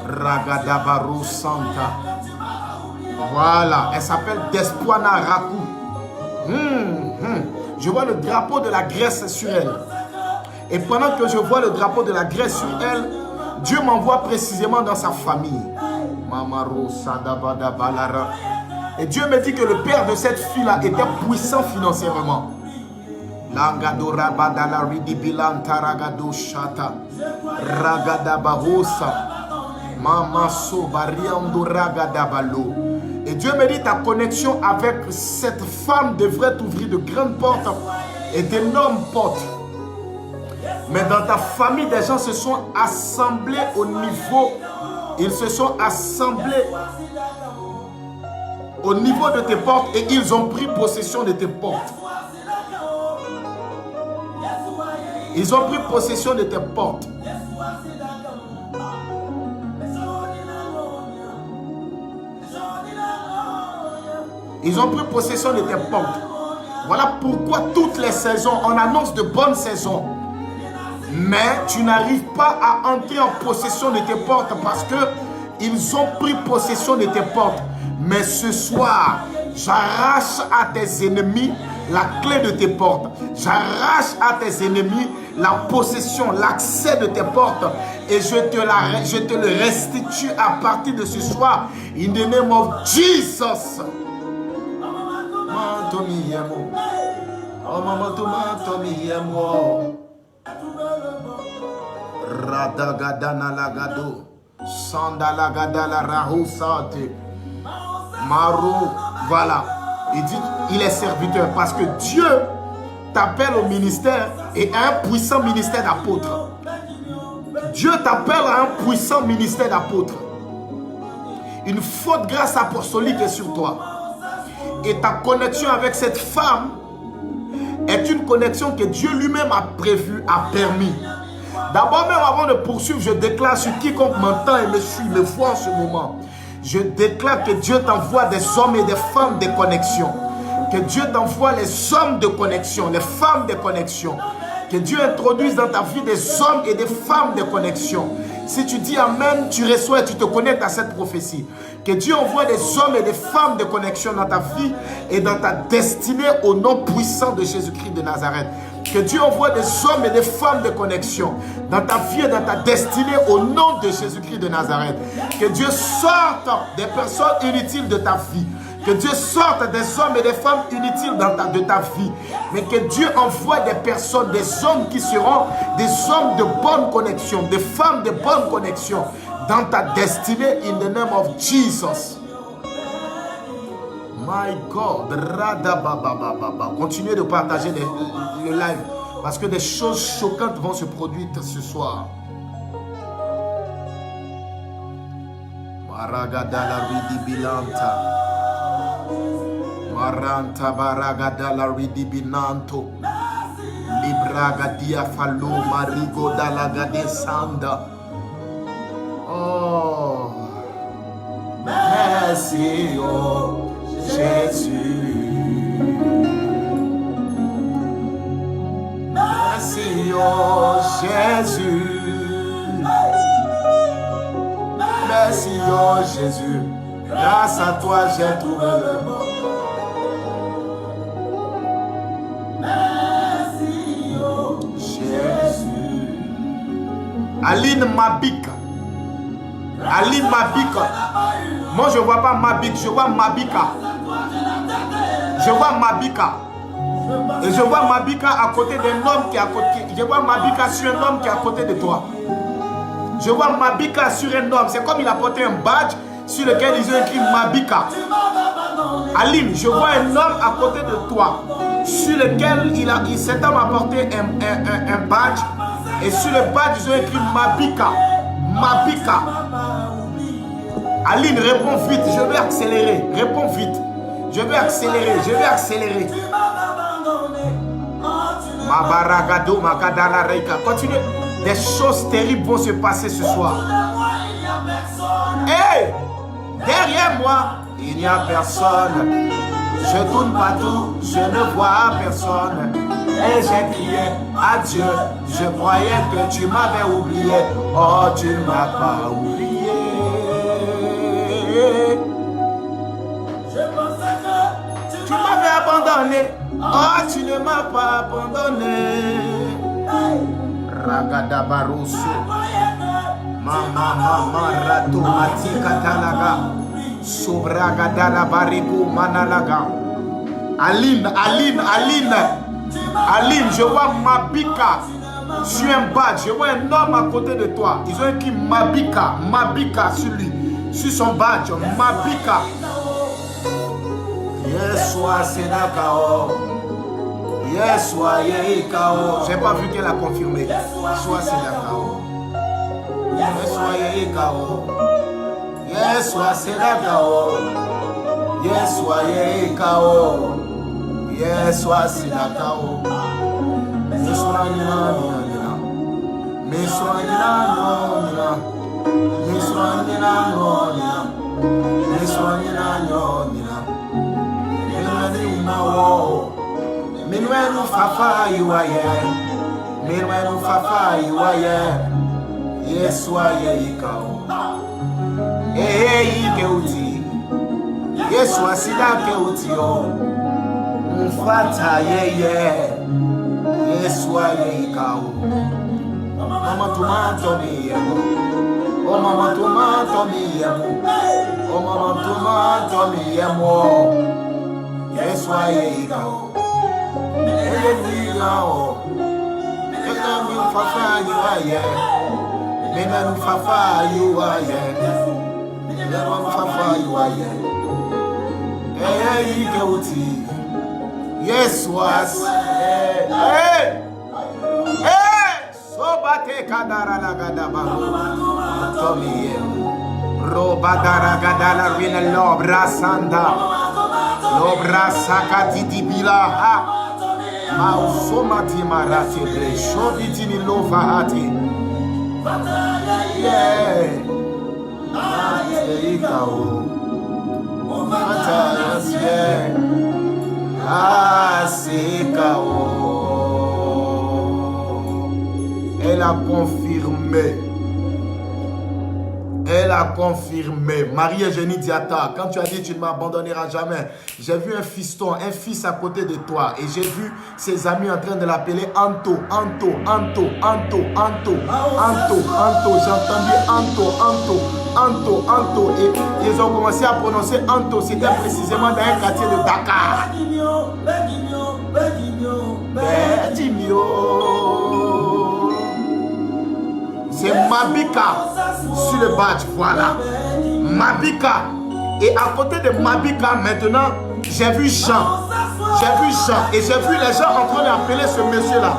Ragadabaru Santa. Voilà, elle s'appelle Despoina Rakou. Je vois le drapeau de la Grèce sur elle. Et pendant que je vois le drapeau de la Grèce sur elle, Dieu m'envoie précisément dans sa famille. Et Dieu me dit que le père de cette fille-là était puissant financièrement. Et Dieu me dit, ta connexion avec cette femme devrait t'ouvrir de grandes portes et d'énormes portes. Mais dans ta famille, des gens se sont assemblés au niveau, ils se sont assemblés au niveau de tes portes et ils ont pris possession de tes portes. Ils ont pris possession de tes portes. Ils ont pris possession de tes portes. Voilà pourquoi toutes les saisons, on annonce de bonnes saisons. Mais tu n'arrives pas à entrer en possession de tes portes parce qu'ils ont pris possession de tes portes. Mais ce soir, j'arrache à tes ennemis la clé de tes portes. J'arrache à tes ennemis la possession, l'accès de tes portes. Et je te le restitue à partir de ce soir. In the name of Jesus. Radagadana lagado, sandalagadala rahusate, maro. Voilà, il dit, il est serviteur parce que Dieu t'appelle au ministère et à un puissant ministère d'apôtre. Dieu t'appelle à un puissant ministère d'apôtre. Une forte grâce apostolique est sur toi. Et ta connexion avec cette femme est une connexion que Dieu lui-même a prévue, a permis. D'abord, même avant de poursuivre, je déclare sur quiconque m'entend et me suit, me voit en ce moment. Je déclare que Dieu t'envoie des hommes et des femmes de connexion. Que Dieu t'envoie les hommes de connexion, les femmes de connexion. Que Dieu introduise dans ta vie des hommes et des femmes de connexion. Si tu dis Amen, tu reçois et tu te connectes à cette prophétie. Que Dieu envoie des hommes et des femmes de connexion dans ta vie et dans ta destinée au nom puissant de Jésus-Christ de Nazareth. Que Dieu envoie des hommes et des femmes de connexion dans ta vie et dans ta destinée au nom de Jésus-Christ de Nazareth. Que Dieu sorte des personnes inutiles de ta vie. Que Dieu sorte des hommes et des femmes inutiles de ta vie. Mais que Dieu envoie des personnes, des hommes qui seront des hommes de bonne connexion, des femmes de bonne connexion dans ta destinée in the name of Jesus. My God. Continuez de partager le live parce que des choses choquantes vont se produire ce soir. Maragadala ridibilanta. Maranta baragadala ridibinanto. Libragadia fallo marigo dalagade sanda. Oh, merci, oh Jésus. Merci, oh Jésus. Merci, oh Jésus. Grâce à toi, j'ai trouvé le mot. Merci, oh Jésus. Aline Mabika. Aline Mabika. Moi, je ne vois pas Mabik, je vois Mabika. Je vois Mabika. Et je vois Mabika à côté d'un homme qui est à côté. Je vois Mabika sur un homme qui est à côté de toi. Je vois Mabika sur un homme. C'est comme il a porté un badge sur lequel ils ont écrit Mabika. Aline, je vois un homme à côté de toi sur lequel cet homme a porté un badge. Et sur le badge, ils ont écrit Mabika. Mabika. Aline, réponds vite, je vais accélérer. Réponds vite. Je vais accélérer, je vais accélérer. Mabaragado, Makadala Reika. Continue. Des choses terribles vont se passer ce soir. Hey! Derrière moi, il n'y a personne. Je tourne partout, je ne vois personne. Et j'ai crié à Dieu. Je croyais que tu m'avais oublié. Oh, tu ne m'as pas oublié. Je pensais que tu m'avais abandonné. Oh, tu ne m'as pas abandonné. Ragada Barosso. Mama Rato Matika Talaga. Sobragada la Barigo Manalaga. Aline, je vois Mabika sur un badge. Je vois un homme à côté de toi. Ils ont écrit Mabika sur lui. Sur son badge, Mabika. Yeswa Senakao. Yeswa Yeikao. J'ai pas vu qu'elle a confirmé. Yeswa Senakao. Yeswa Yeikao. Yeswa Senakao. Yeswa Yeikao. Yeswa Senakao. Yeswa Nina. Meswa Nina. Meswa Nina. Meswa Nina. Minwenu fafa yuaye. Minwenu fafa yuaye. Yeswa Yeikao. Keuti. Yeswa Sida Keuti o. Mfata yeye. Yeswa Yeikao. Mama tomato miyemo. Oh mama tomato miyemo. Oh mama tomato miyemo. Yeswa Yeikao. Yeikao. Minwenu fafa yuaye. Minwenu fafa yuaye. Hey, Keuti. Yes, was. Hey, Sobate kadara la gadaba. Tomi. Robadara gadala ruine l'obra sanda. L'obra sakati di bila. Mausomati marati bre. Shobiti ni lova hati. Yeah. Aseikao. Matayasye. Aseikao. Elle a confirmé. Elle a confirmé. Marie-Eugénie Diata, quand tu as dit tu ne m'abandonneras jamais, j'ai vu un fiston, un fils à côté de toi et j'ai vu ses amis en train de l'appeler Anto, Anto, Anto, Anto, Anto, Anto, Anto. J'ai entendu Anto, Anto, Anto, Anto et ils ont commencé à prononcer Anto. C'était précisément dans un quartier de Dakar. Bedimio. C'est Mabika sur le badge, voilà. Mabika. Et à côté de Mabika, maintenant, j'ai vu Jean. J'ai vu Jean. Et j'ai vu les gens en train d'appeler ce monsieur-là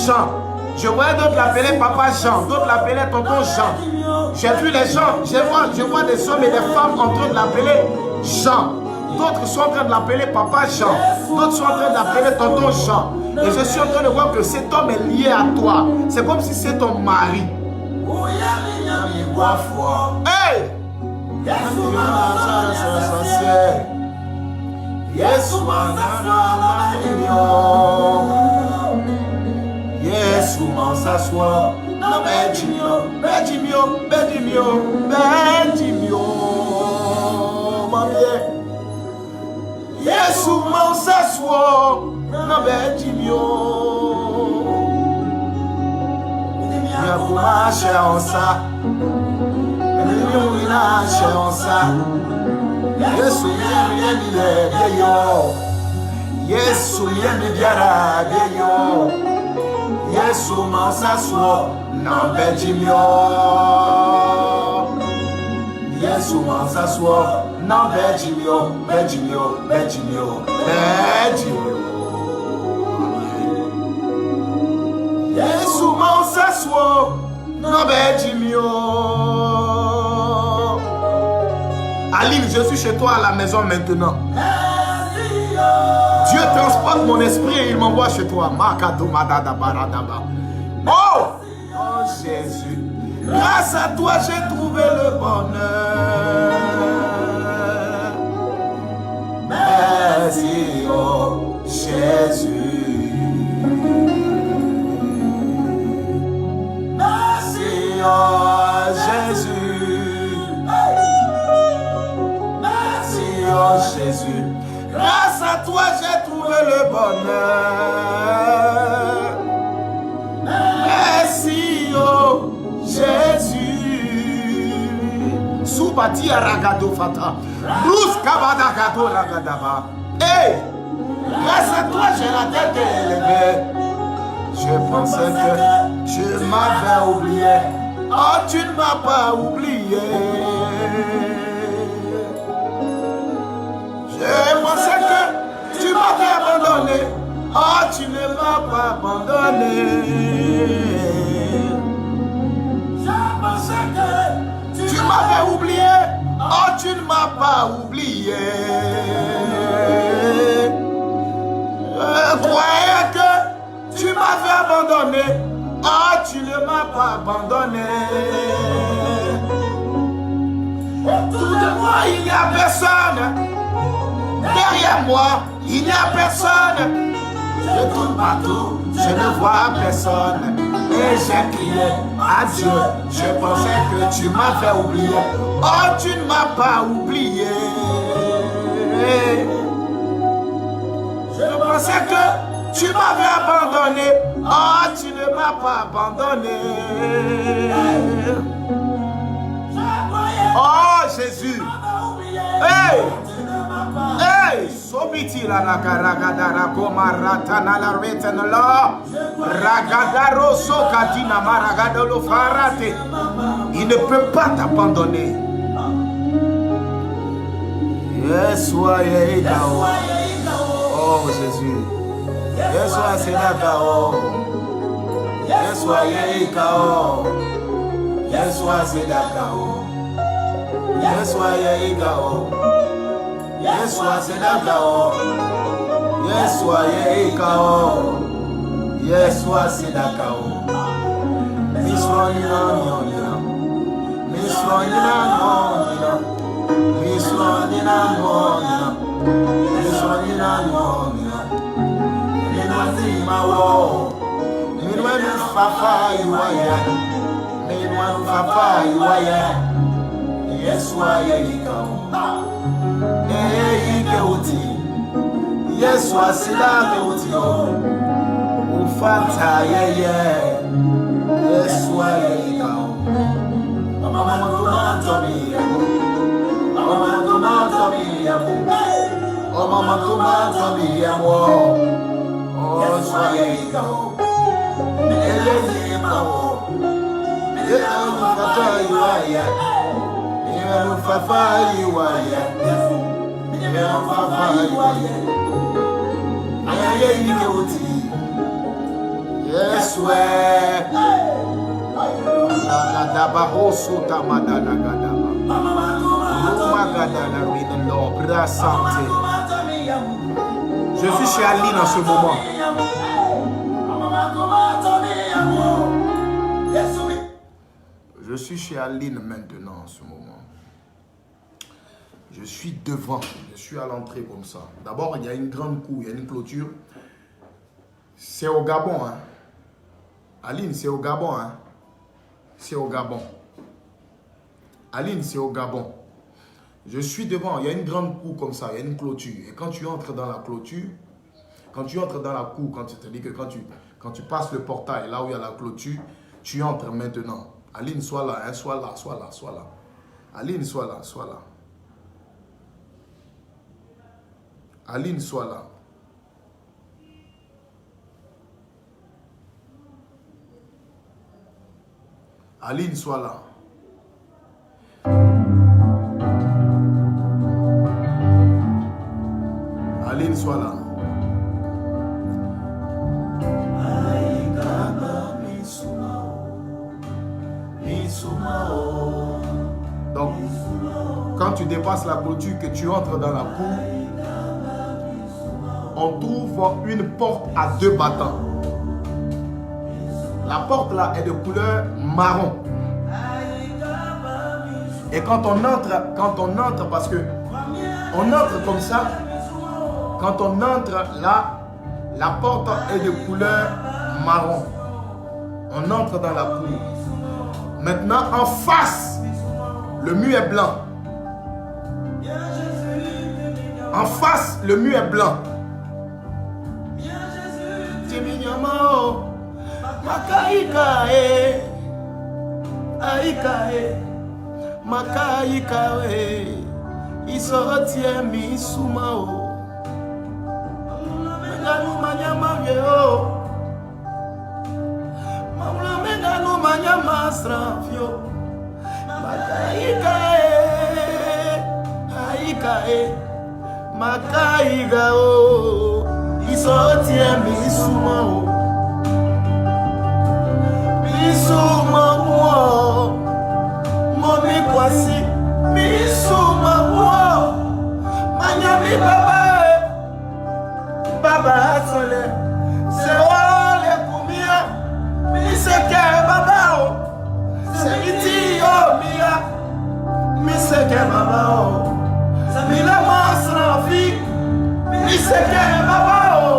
Jean. Je voyais d'autres l'appeler Papa Jean, d'autres l'appeler Tonton Jean. J'ai vu les gens, je vois des hommes et des femmes en train de l'appeler Jean. D'autres sont en train de l'appeler Papa Jean. D'autres sont en train de l'appeler Tonton Jean. Et je suis en train de voir que cet homme est lié à toi. C'est comme si c'est ton mari. Hey! Yesu m'ensassoit. Non, Bedimio, Bedimio, Bedimio, Bedimio, mamie. Yesu m'ensassoit. Non, Bedimio. Viens pour marcher en ça. Viens marcher en ça. Yesu m'aime vieillot. Yesu m'aime vieillot. Yesu m'ensassoit. Non, Bedimio. Yesu m'ensassoit. Non, Bedimio, Bedimio, Bedimio, Bedimio. Yesu m'ensassoit. Non, Bedimio. Aline, je suis chez toi à la maison maintenant. Dieu transporte mon esprit et il m'envoie chez toi. Oh! Oh Jésus, grâce à toi j'ai trouvé le bonheur. Merci, oh Jésus. Merci, oh Jésus. Merci, oh Jésus. Grâce à toi j'ai trouvé le bonheur. Merci, oh Jésus. Soubati aragado fata. Bruce kabada gado ragadaba. Hey! Grâce à toi j'ai la tête élevée. Je pensais que tu m'avais oublié. Oh, tu ne m'as pas oublié. Je pensais que tu m'avais abandonné. Oh, tu ne m'as pas abandonné. Je pensais que tu m'avais oublié. Oh, tu ne m'as pas oublié. Je croyais que tu m'avais abandonné. Oh, tu ne m'as pas abandonné. Autour de moi, il n'y a personne. Derrière moi, il n'y a personne. Je tourne partout, je ne vois personne. Et j'ai crié à Dieu. Je pensais que tu m'avais oublié. Oh, tu ne m'as pas oublié. Je pensais que tu m'avais abandonné. Oh, tu ne m'as pas abandonné. Oh, Jésus. Hey! Hey! Sobiti la ragadara komaratana la retenala. Ragadaro sokatina maragadolo farate. Il ne peut pas t'abandonner. Yes, soyez Oh Jésus. Yes, soyez Sénatao. Yes, Yeswa Yeikao. Yeswa Sedakao. Yeswa Yeikao. Yeswa Sedakao. Yeswa Yeikao. Yeswa Sedakao. Misronina Nonina. Misronina Nonina. Misronina Nonina. Misronina Nonina. Minwazima wo. Minwanu Fafa Iwaya. Minwanu Fafa Iwaya. Yeswa Yeikao. Yeikauti. Yeswa Sedakauti. Ufata Yeye. Yeswa Yeikao. Mama Tomatomia. Mama Tomatomia. Oh Mama Tomatomia. Oh Yeikao. Yeikao. Yes, je suis chez Aline en ce moment. Je suis chez Aline maintenant en ce moment. Je suis devant, je suis à l'entrée comme ça. D'abord, il y a une grande cour, il y a une clôture. C'est au Gabon, hein. Aline, c'est au Gabon, hein. C'est au Gabon. Aline, c'est au Gabon. Je suis devant, il y a une grande cour comme ça, il y a une clôture. Et quand tu entres dans la clôture, quand tu entres dans la cour, c'est-à-dire que quand tu passes le portail, là où il y a la clôture, tu entres maintenant. Aline, sois là, hein, sois là, sois là, sois là. Aline, sois là, sois là. Aline, sois là. Aline, sois là. Aline, sois là. Donc, quand tu dépasses la clôture, que tu entres dans la cour, on trouve une porte à 2 battants. La porte là est de couleur marron. Et quand on entre, parce que on entre comme ça, quand on entre là, la porte est de couleur marron. On entre dans la cour. Maintenant, en face, le mur est blanc. En face, le mur est blanc. Makaikae, aikae, makaikae, isotie misumao. Menganu manyama vyo, mamla menganu manyama strafio. Makaikae, aikae, makaigao, isotie misumao. Misuma mo, momi kwasi. Misuma mo, manyami baba, baba sole. Se ole kumia, miseke baba o. Se iti o mia, miseke baba o. Mila masra fi, miseke baba o.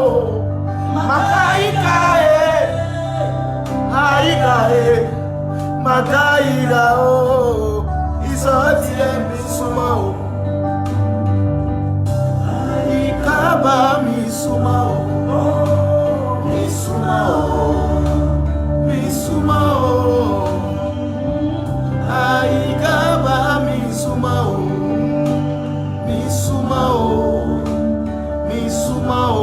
Makaikae. Aikae, makaira o, isotie misuma o. Aikaba misuma o, misuma o, misuma o. Aikaba misuma o, misuma o, misuma o.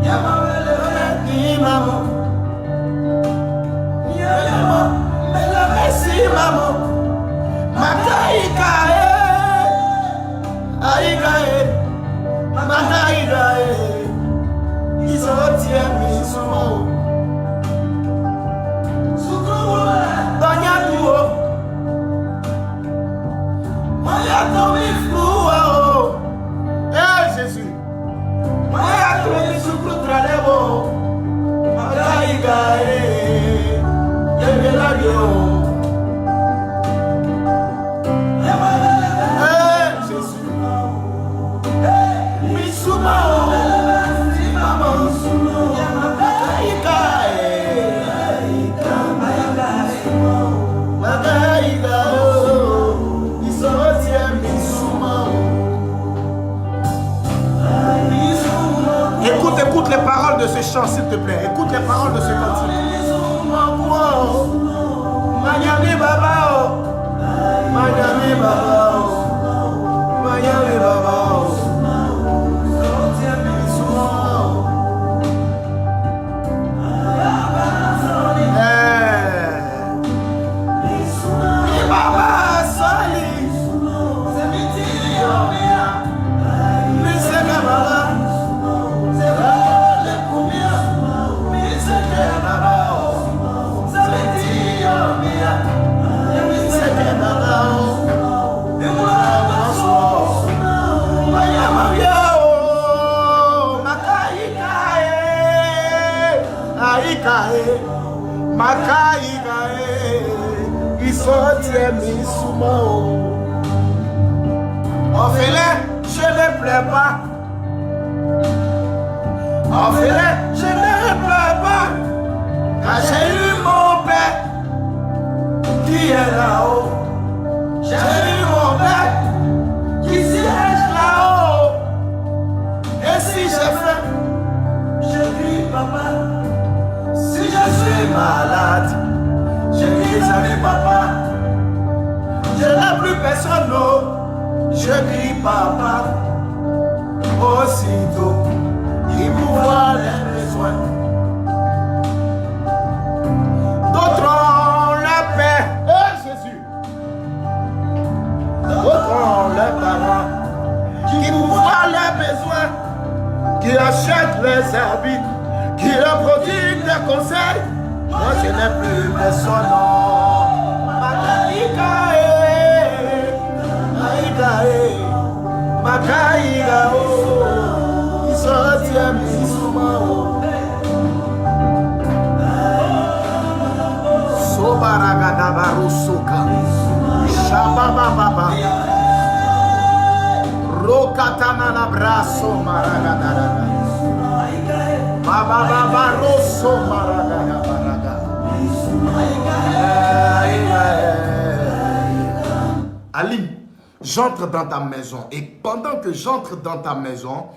Yamawele ni mamo. Mamo, makaikae, aikae, makaikae, isotie misumao, Écoute les paroles de ce chant, s'il te plaît. Écoute les paroles de ce cantique. Miami Baba, Miami Baba, Miami Baba. Je ne pleure pas. Orphelin, je ne pleure pas. Car j'ai eu mon père qui est là-haut. J'ai eu mon père qui siège là-haut. Et si j'ai faim, je crie papa. Si je suis malade, je crie salut papa. Je n'ai plus personne, non. Je crie papa. Aussitôt, il pourvoit les besoins. D'autres ont la paix. Jésus. D'autres ont leurs parents qui pourvoient les besoins, qui achètent les habits, qui leur prodiguent des conseils. Moi, je n'ai plus personne. Makaïga oh, il sortit misuma Sobaragada barusuka, Shababa baba, Rokatana la braso maragada, Baba baba rosso maragada baraga. Ali. J'entre dans ta maison et pendant que j'entre dans ta maison,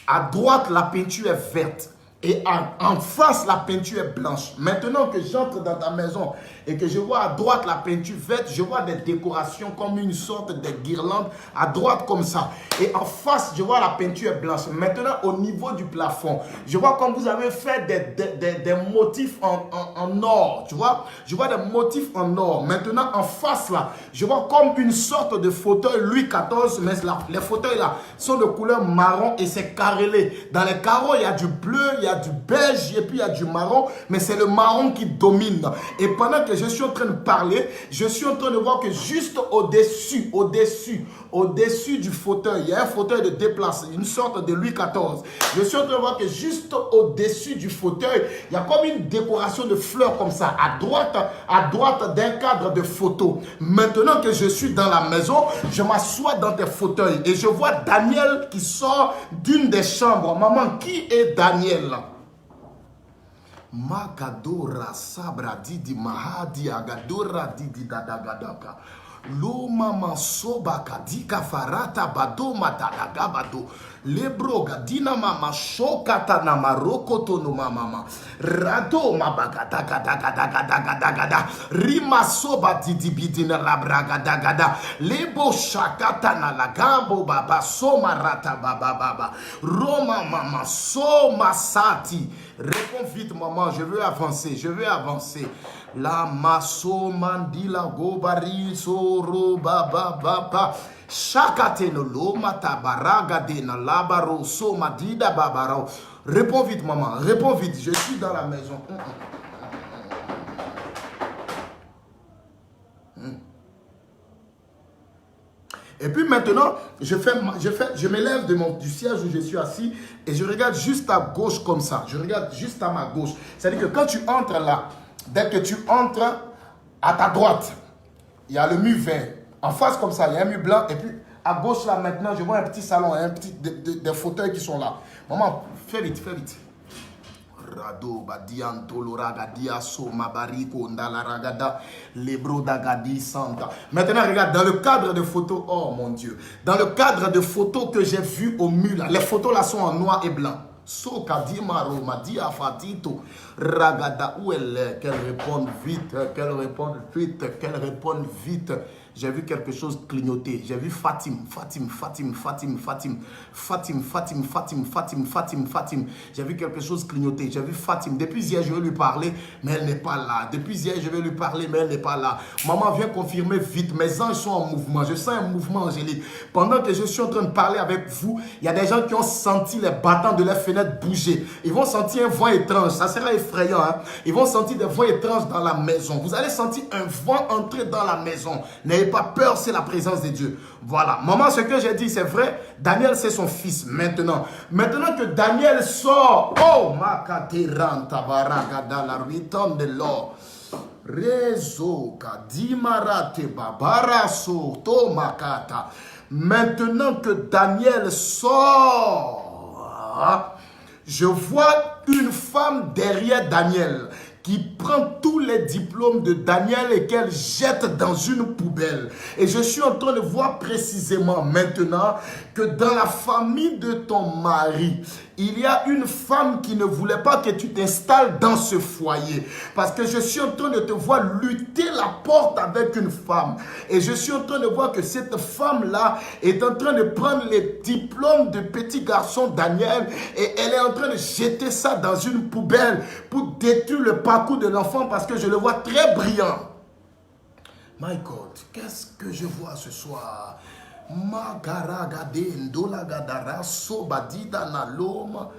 à droite la peinture est verte et en face la peinture est blanche. Maintenant que j'entre dans ta maison et que je vois à droite la peinture verte, je vois des décorations comme une sorte de guirlande à droite comme ça. Et en face, je vois la peinture blanche. Maintenant, au niveau du plafond, je vois comme vous avez fait des motifs en or. Tu vois, je vois des motifs en or. Maintenant, en face là, je vois comme une sorte de fauteuil Louis XIV, mais là, les fauteuils là sont de couleur marron et c'est carrelé. Dans les carreaux, il y a du bleu, il y a du beige et puis il y a du marron, mais c'est le marron qui domine. Et pendant que je suis en train de parler, je suis en train de voir que juste au-dessus du fauteuil, il y a un fauteuil de déplace, une sorte de Louis XIV. Je suis en train de voir que juste au-dessus du fauteuil, il y a comme une décoration de fleurs comme ça, à droite d'un cadre de photo. Maintenant que je suis dans la maison, je m'assois dans tes fauteuils et je vois Daniel qui sort d'une des chambres. Maman, qui est Daniel? Magadora sabra didi mahadi agadora didi dadagadaka. Lo mama soba kadika farata bado matadagabado. Lebro gadina mama shokata na maroko tono mama. Rado mabagada gada gada gada gada gada. Rima soba didi bidina labraga dagada. Lebo shakata na lagabo baba soma rata baba baba. Roma mama soma sati. Réponds vite maman, je veux avancer. La maso mandila gobari soro baba baba. Shakate no loma tabaraga de na labaro so madida babaro. Réponds vite maman, réponds vite, je suis dans la maison. Et puis maintenant, je m'élève du siège où je suis assis et je regarde juste à gauche comme ça. Je regarde juste à ma gauche. C'est-à-dire que quand tu entres là, dès que tu entres, À ta droite, il y a le mur vert. En face comme ça, il y a un mur blanc. Et puis à gauche là maintenant, je vois un petit salon, des fauteuils qui sont là. Maman, fais vite, fais vite. Rado badianto loragadia so mabariko ndalaragada lebro dagadi santa. Maintenant regarde dans le cadre de photos, oh mon Dieu, dans le cadre de photos que j'ai vues au mur là, les photos là sont en noir et blanc. So kadimaro madia fatito ragada où elle est, qu'elle réponde vite, qu'elle réponde vite, qu'elle réponde vite. J'ai vu quelque chose clignoter. J'ai vu Fatim. J'ai vu quelque chose clignoter. J'ai vu Fatim. Depuis hier, je vais lui parler, mais elle n'est pas là. Depuis hier, je vais lui parler, mais elle n'est pas là. Maman, viens confirmer vite. Mes anges sont en mouvement. Je sens un mouvement angélique. Pendant que je suis en train de parler avec vous, il y a des gens qui ont senti les battants de leurs fenêtres bouger. Ils vont sentir un vent étrange. Ça sera effrayant. Hein? Ils vont sentir des vents étranges dans la maison. Vous allez sentir un vent entrer dans la maison. N'ayez pas peur, c'est la présence de Dieu. Voilà. Maman, ce que j'ai dit, c'est vrai. Daniel, c'est son fils. Maintenant que Daniel sort, oh, makateranta baragada la riton de l'or. Rezo kadimarate babaraso tomakata. Maintenant que Daniel sort, je vois une femme derrière Daniel qui prend tous les diplômes de Daniel et qu'elle jette dans une poubelle. Et je suis en train de voir précisément maintenant que dans la famille de ton mari, il y a une femme qui ne voulait pas que tu t'installes dans ce foyer. Parce que je suis en train de te voir lutter la porte avec une femme. Et je suis en train de voir que cette femme-là est en train de prendre les diplômes de petit garçon Daniel et elle est en train de jeter ça dans une poubelle pour détruire le parcours de l'enfant parce que je le vois très brillant. My God, qu'est-ce que je vois ce soir? Magaragade ndolagadara sobadida na loma.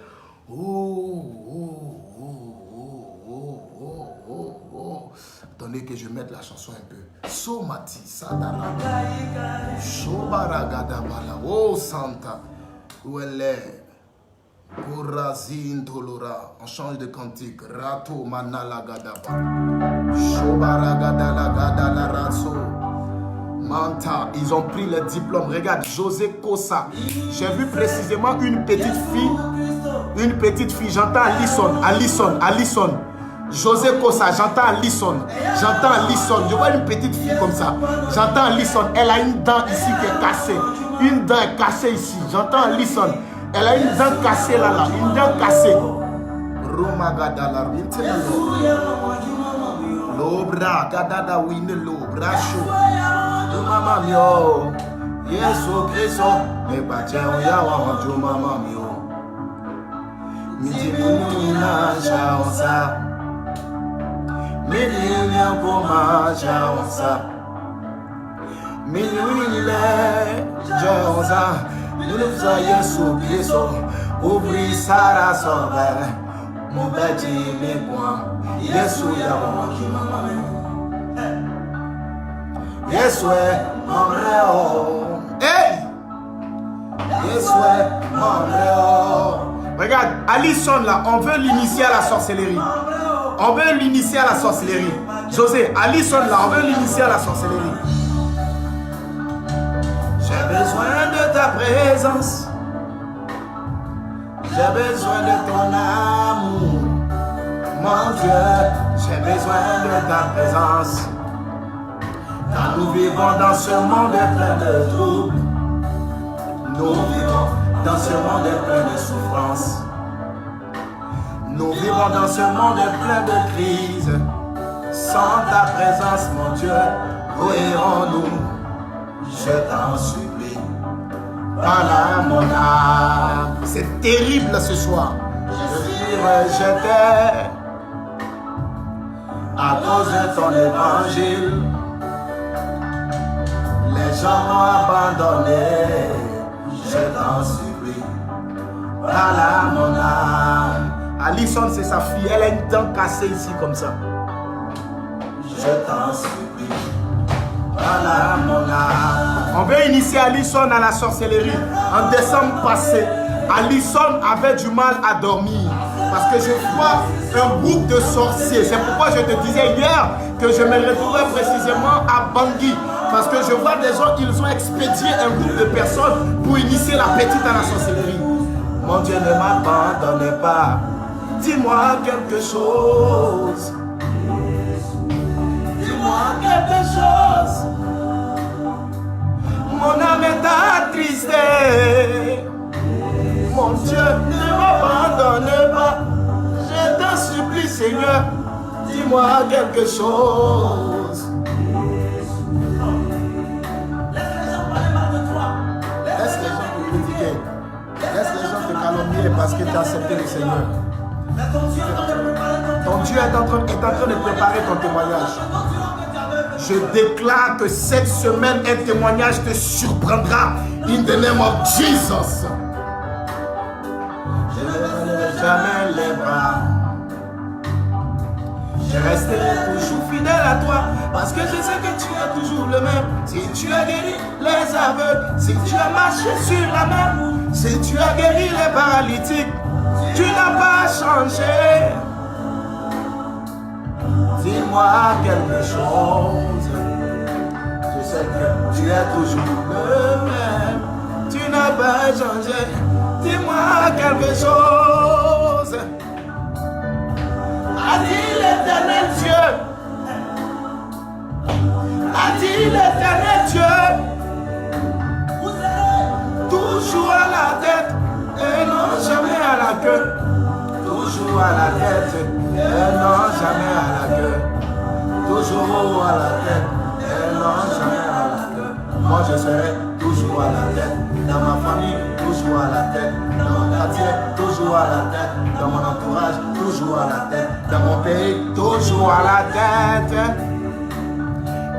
Attendez que je mette la chanson un peu. Somati sadara. Shobaragada bala. Oh Santa. Où elle est? Korazin tolora. On change de cantique. Rato manalagadaba. Shobaragada lagada la raso. Manta, ils ont pris les diplômes. Regarde, José Kosa. J'ai vu précisément une petite fille. J'entends Alison. José Kosa, j'entends Alison. Je vois une petite fille comme ça. J'entends Alison. Elle a une dent ici qui est cassée. Une dent est cassée ici. J'entends Alison. Elle a une dent cassée là. Une dent cassée. Romagada la Lobra, gadada wine lobra show. Mama mio, Yesu Kristo, me bache oya wa jo mama mio. Miti na chaosa, miti nya koma chaosa, miti le chaosa, luza Yesu Kristo, ouvri sara sobe, mon beti me point, Yesu ya wa jo mama mio. Yeswe Mamreo. Hey! Yeswe Mamreo. Regarde, Alison là, on veut l'initier à la sorcellerie. José, Alison là, on veut l'initier à la sorcellerie. J'ai besoin de ta présence. J'ai besoin de ton amour. Mon Dieu, j'ai besoin de ta présence. Car nous vivons dans ce monde plein de troubles. Nous vivons dans ce monde plein de souffrances. Nous vivons dans ce monde plein de crises. Sans ta présence, mon Dieu, où irons-nous? Je t'en supplie. Voilà mon âme. C'est terrible ce soir. Je suis rejeté à cause de ton évangile. Les gens m'ont abandonné, je t'en supplie, voilà mon âme. Alison, c'est sa fille, elle a une dent cassée ici comme ça. Je t'en supplie, voilà mon âme. On veut initier Alison à la sorcellerie. En décembre passé, Alison avait du mal à dormir parce que je vois un groupe de sorciers. C'est pourquoi je te disais hier que je me retrouverai précisément à Bangui. Parce que je vois des gens, ils ont expédié un groupe de personnes pour initier la petite à la sorcellerie. Mon Dieu, ne m'abandonne pas. Dis-moi quelque chose. Dis-moi quelque chose. Mon âme est attristée. Mon Dieu, ne m'abandonne pas. Je t'en supplie, Seigneur. Dis-moi quelque chose. Laisse les gens te critiquer. Laisse les gens te calomnier parce que tu as accepté le Seigneur. Ton Dieu est en train de préparer ton témoignage. Je déclare que cette semaine, un témoignage te surprendra. In the name of Jesus. Je ne lèverai jamais les bras. Je resterai toujours fidèle à toi parce que je sais que tu es toujours le même. Si tu as guéri les aveugles, si tu as marché sur la mer, si tu as guéri les paralytiques, tu n'as pas changé. Dis-moi quelque chose. Je sais que tu es toujours le même. Tu n'as pas changé. Dis-moi quelque chose. A-t-il l'éternel Dieu? A-t-il l'éternel Dieu? Vous êtes toujours à la tête et non jamais à la queue. Toujours à la tête et non jamais à la queue. Toujours à la tête et non jamais à la queue. Moi je serai toujours à la tête. Dans ma famille, toujours à la tête. Dans mon quartier, toujours à la tête. Dans mon entourage, toujours à la tête. Dans mon pays, toujours à la tête.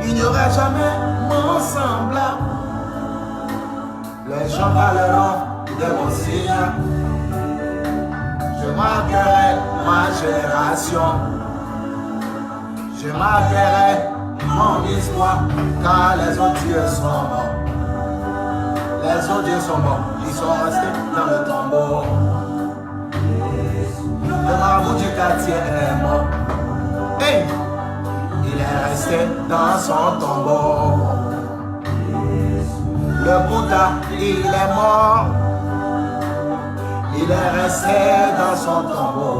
Il n'y aura jamais mon semblable. Les gens parleront de mon signe. Je marquerai ma génération. Je marquerai mon histoire. Car les autres dieux sont morts. Les autres dieux sont morts. Ils sont restés dans le tombeau. Le marabout du quartier est mort. Hey! Il est resté dans son tombeau. Le Bouddha, il est mort. Il est resté dans son tombeau.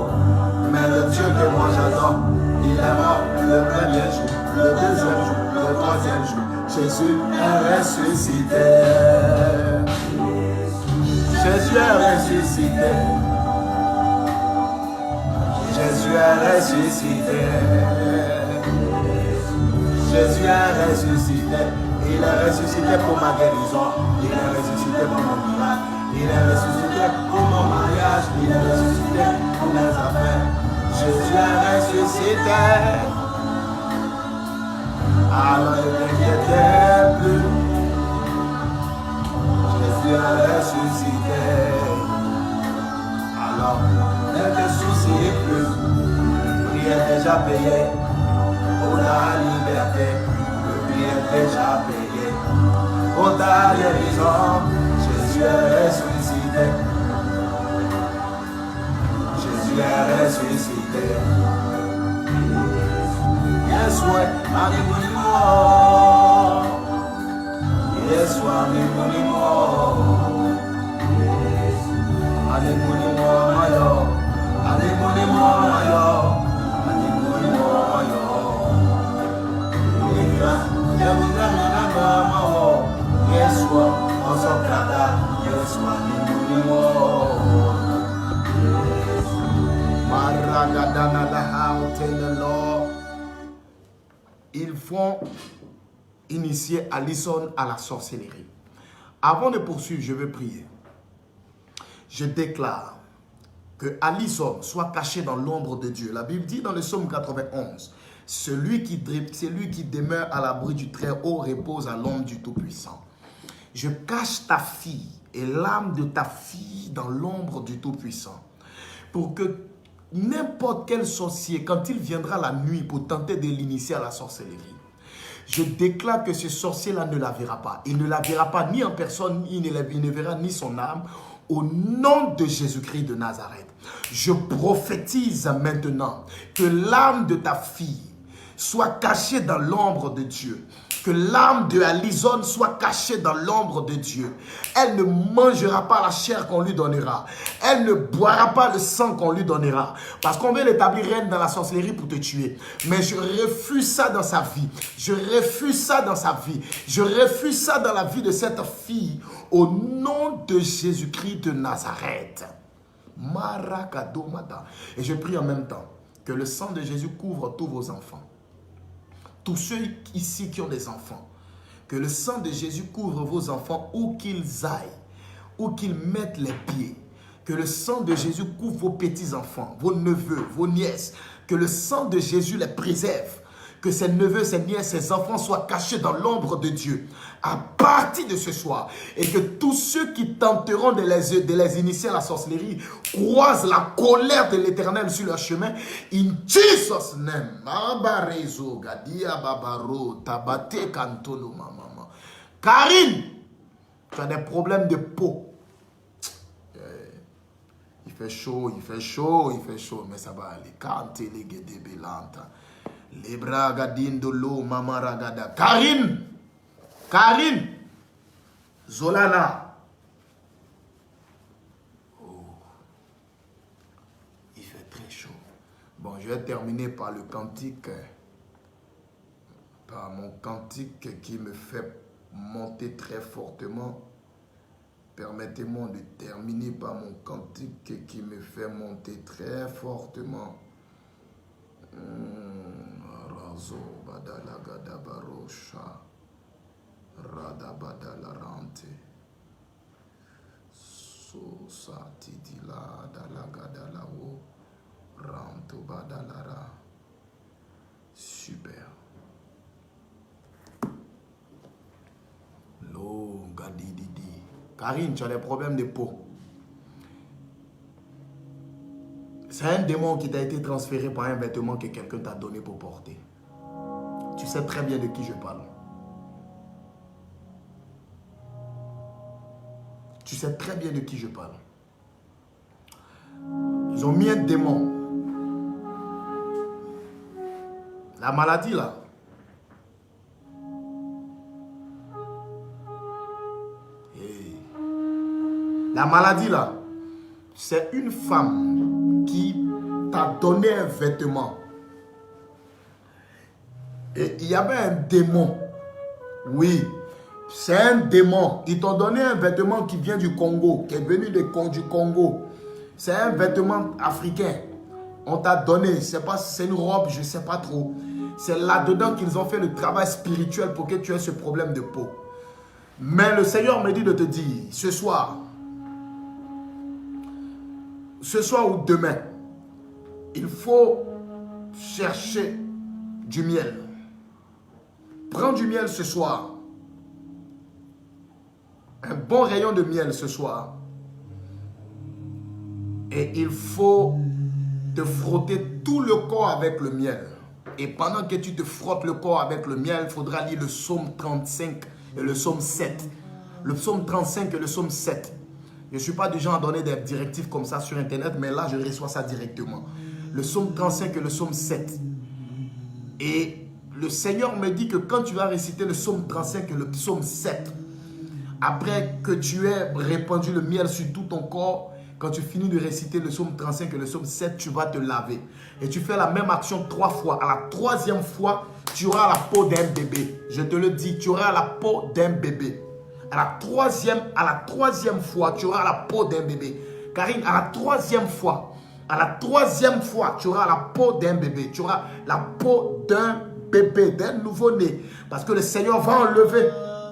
Mais le Dieu que moi j'adore, il est mort le premier jour, le deuxième jour, le troisième jour. Jésus est ressuscité. Jésus est ressuscité. Jésus est ressuscité. Jésus est ressuscité. Il est ressuscité pour ma guérison. Il est ressuscité pour mon miracle. Il est ressuscité pour mon mariage. Il est ressuscité pour mes affaires. Jésus est ressuscité. Alors ne t'inquiète plus. Jésus est ressuscité. Alors ne te soucie plus. Le prix est déjà payé. Pour la liberté, le prix est déjà payé. Pour ta guérison, Jésus est ressuscité. Jésus est ressuscité. Yeshua, amimonimo. Yeshua, amimonimo. Amimonimo, mayo. Amimonimo, mayo. Amimonimo, mayo. Yeshua, Osokada, Yeshua, ils vont initier Alison à la sorcellerie. Avant de poursuivre, je veux prier. Je déclare que Alison soit cachée dans l'ombre de Dieu. La Bible dit dans le psaume 91, celui qui demeure à l'abri du Très-Haut repose à l'ombre du Tout-Puissant. Je cache ta fille et l'âme de ta fille dans l'ombre du Tout-Puissant. Pour que n'importe quel sorcier, quand il viendra la nuit pour tenter de l'initier à la sorcellerie, je déclare que ce sorcier-là ne la verra pas. Il ne la verra pas ni en personne, il ne verra ni son âme, Au nom de Jésus-Christ de Nazareth, je prophétise maintenant que l'âme de ta fille soit cachée dans l'ombre de Dieu. Que l'âme de Alison soit cachée dans l'ombre de Dieu. Elle ne mangera pas la chair qu'on lui donnera. Elle ne boira pas le sang qu'on lui donnera. Parce qu'on veut l'établir reine dans la sorcellerie pour te tuer. Mais je refuse ça dans sa vie. Je refuse ça dans sa vie. Je refuse ça dans la vie de cette fille. Au nom de Jésus-Christ de Nazareth. Marakadomada. Et je prie en même temps que le sang de Jésus couvre tous vos enfants. Tous ceux ici qui ont des enfants, que le sang de Jésus couvre vos enfants où qu'ils aillent, où qu'ils mettent les pieds. Que le sang de Jésus couvre vos petits-enfants, vos neveux, vos nièces. Que le sang de Jésus les préserve. Que ces neveux, ces nièces, ces enfants soient cachés dans l'ombre de Dieu à partir de ce soir. Et que tous ceux qui tenteront de les initier à la sorcellerie croisent la colère de l'Éternel sur leur chemin. In Jesus' name. Karine, tu as des problèmes de peau. Il fait chaud, il fait chaud, il fait chaud, mais ça va aller. Quand il est guédé belanta. Les bras gadindo l'eau, maman ragada. Karine, Karine, Zolana. Oh, il fait très chaud. Bon, je vais terminer par le cantique, par mon cantique qui me fait monter très fortement. Permettez-moi de terminer par mon cantique qui me fait monter très fortement. Razo badala gada barosha rada badala rante so sati dila dala gada lao ranto badalara. Super. Lo gadididi. Karine, tu as des problèmes de peau. C'est un démon qui t'a été transféré par un vêtement que quelqu'un t'a donné pour porter. Tu sais très bien de qui je parle. Tu sais très bien de qui je parle. Ils ont mis un démon. La maladie là. Hey. La maladie là, c'est une femme qui t'a donné un vêtement. Et il y avait un démon. Oui, c'est un démon. Ils t'ont donné un vêtement qui vient du Congo, qui est venu du Congo. C'est un vêtement africain. On t'a donné, c'est une robe, je ne sais pas trop. C'est là-dedans qu'ils ont fait le travail spirituel pour que tu aies ce problème de peau. Mais le Seigneur me dit de te dire, ce soir ou demain, il faut chercher du miel. Prends du miel ce soir. Un bon rayon de miel ce soir. Et il faut te frotter tout le corps avec le miel. Et pendant que tu te frottes le corps avec le miel, il faudra lire le psaume 35 et le psaume 7. Le psaume 35 et le psaume 7. Je ne suis pas du genre à donner des directives comme ça sur Internet, mais là, je reçois ça directement. Le psaume 35 et le psaume 7. Et le Seigneur me dit que quand tu vas réciter le psaume 35 et le psaume 7, après que tu aies répandu le miel sur tout ton corps, quand tu finis de réciter le psaume 35 et le psaume 7, tu vas te laver. Et tu fais la même action 3 fois. À la 3e fois, tu auras la peau d'un bébé. Je te le dis, tu auras la peau d'un bébé. À la troisième fois, tu auras la peau d'un bébé. Karine, à la 3e fois, tu auras la peau d'un bébé. Tu auras la peau d'un bébé, d'un nouveau-né. Parce que le Seigneur va enlever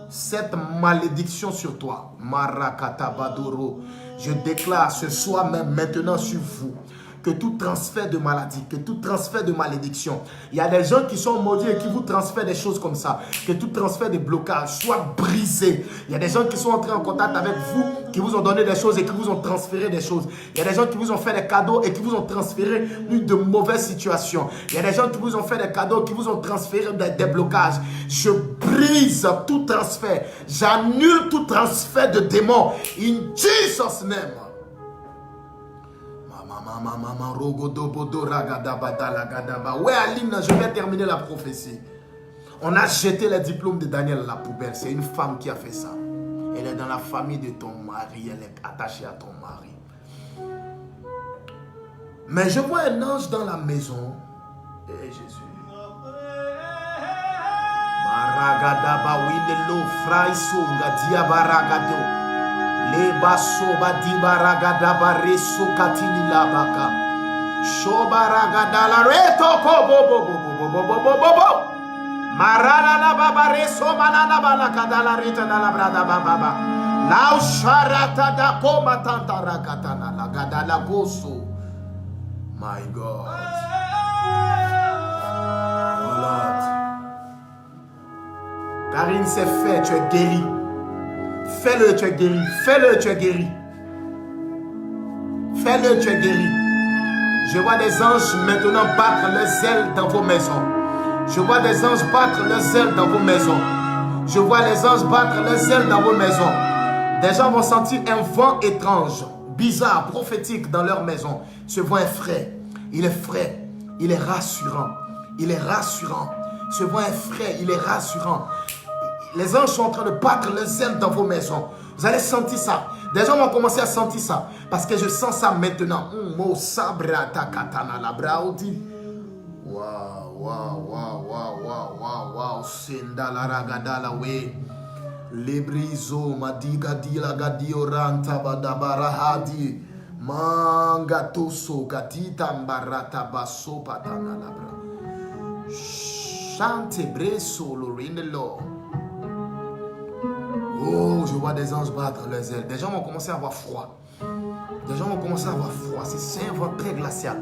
cette malédiction sur toi. Marakata Badoro. Je déclare ce soir même maintenant sur vous que tout transfert de maladie, que tout transfert de malédiction, il y a des gens qui sont maudits et qui vous transfèrent des choses comme ça, que tout transfert de blocage soit brisé. Il y a des gens qui sont entrés en contact avec vous qui vous ont donné des choses et qui vous ont transféré des choses. Il y a des gens qui vous ont fait des cadeaux et qui vous ont transféré de mauvaises situations. Il y a des gens qui vous ont fait des cadeaux, qui vous ont transféré des blocages. Je brise tout transfert. J'annule tout transfert de démons. In Jesus' name. Ouais, Aline, je vais terminer la prophétie. On a jeté les diplômes de Daniel à la poubelle. C'est une femme qui a fait ça. Elle est dans la famille de ton mari. Elle est attachée à ton mari. Mais je vois un ange dans la maison. Et Jésus. Baragadaba winelo fraiso gadia baragado. Le baso badi baragadaba reso katini labaka. Shobaragada la reto ko bo bo bo bo bo bo bo bo. Marana la baba reso manana bala kadala rita na la brada baba. La usharata da koma tanta rakatana la gadala goso. My God. Oh Lord. Karine, c'est fait, tu es guéri. Fais-le, tu es guéri. Fais-le, tu es guéri. Fais-le, tu es guéri. Je vois des anges maintenant battre leurs ailes dans vos maisons. Je vois des anges battre leurs ailes dans vos maisons. Je vois les anges battre leurs ailes dans vos maisons. Des gens vont sentir un vent étrange, bizarre, prophétique dans leur maison. Ce vent est frais. Il est frais. Il est rassurant. Il est rassurant. Ce vent est frais. Il est rassurant. Les anges sont en train de battre leurs ailes dans vos maisons. Vous allez sentir ça. Des gens vont commencer à sentir ça. Parce que je sens ça maintenant. Mo sabra takatana la braudi. Waouh, waouh, waouh, waouh, waouh, waouh, waouh. Senda la ragada la we. Lebrizo madiga di la gadio ranta badabara hadi. Mangatoso gatita mbarata baso patana la bra. Chante breso lorinelo. Oh, je vois des anges battre leurs ailes. Des gens vont commencer à avoir froid. Des gens vont commencer à avoir froid. C'est un vent très glacial.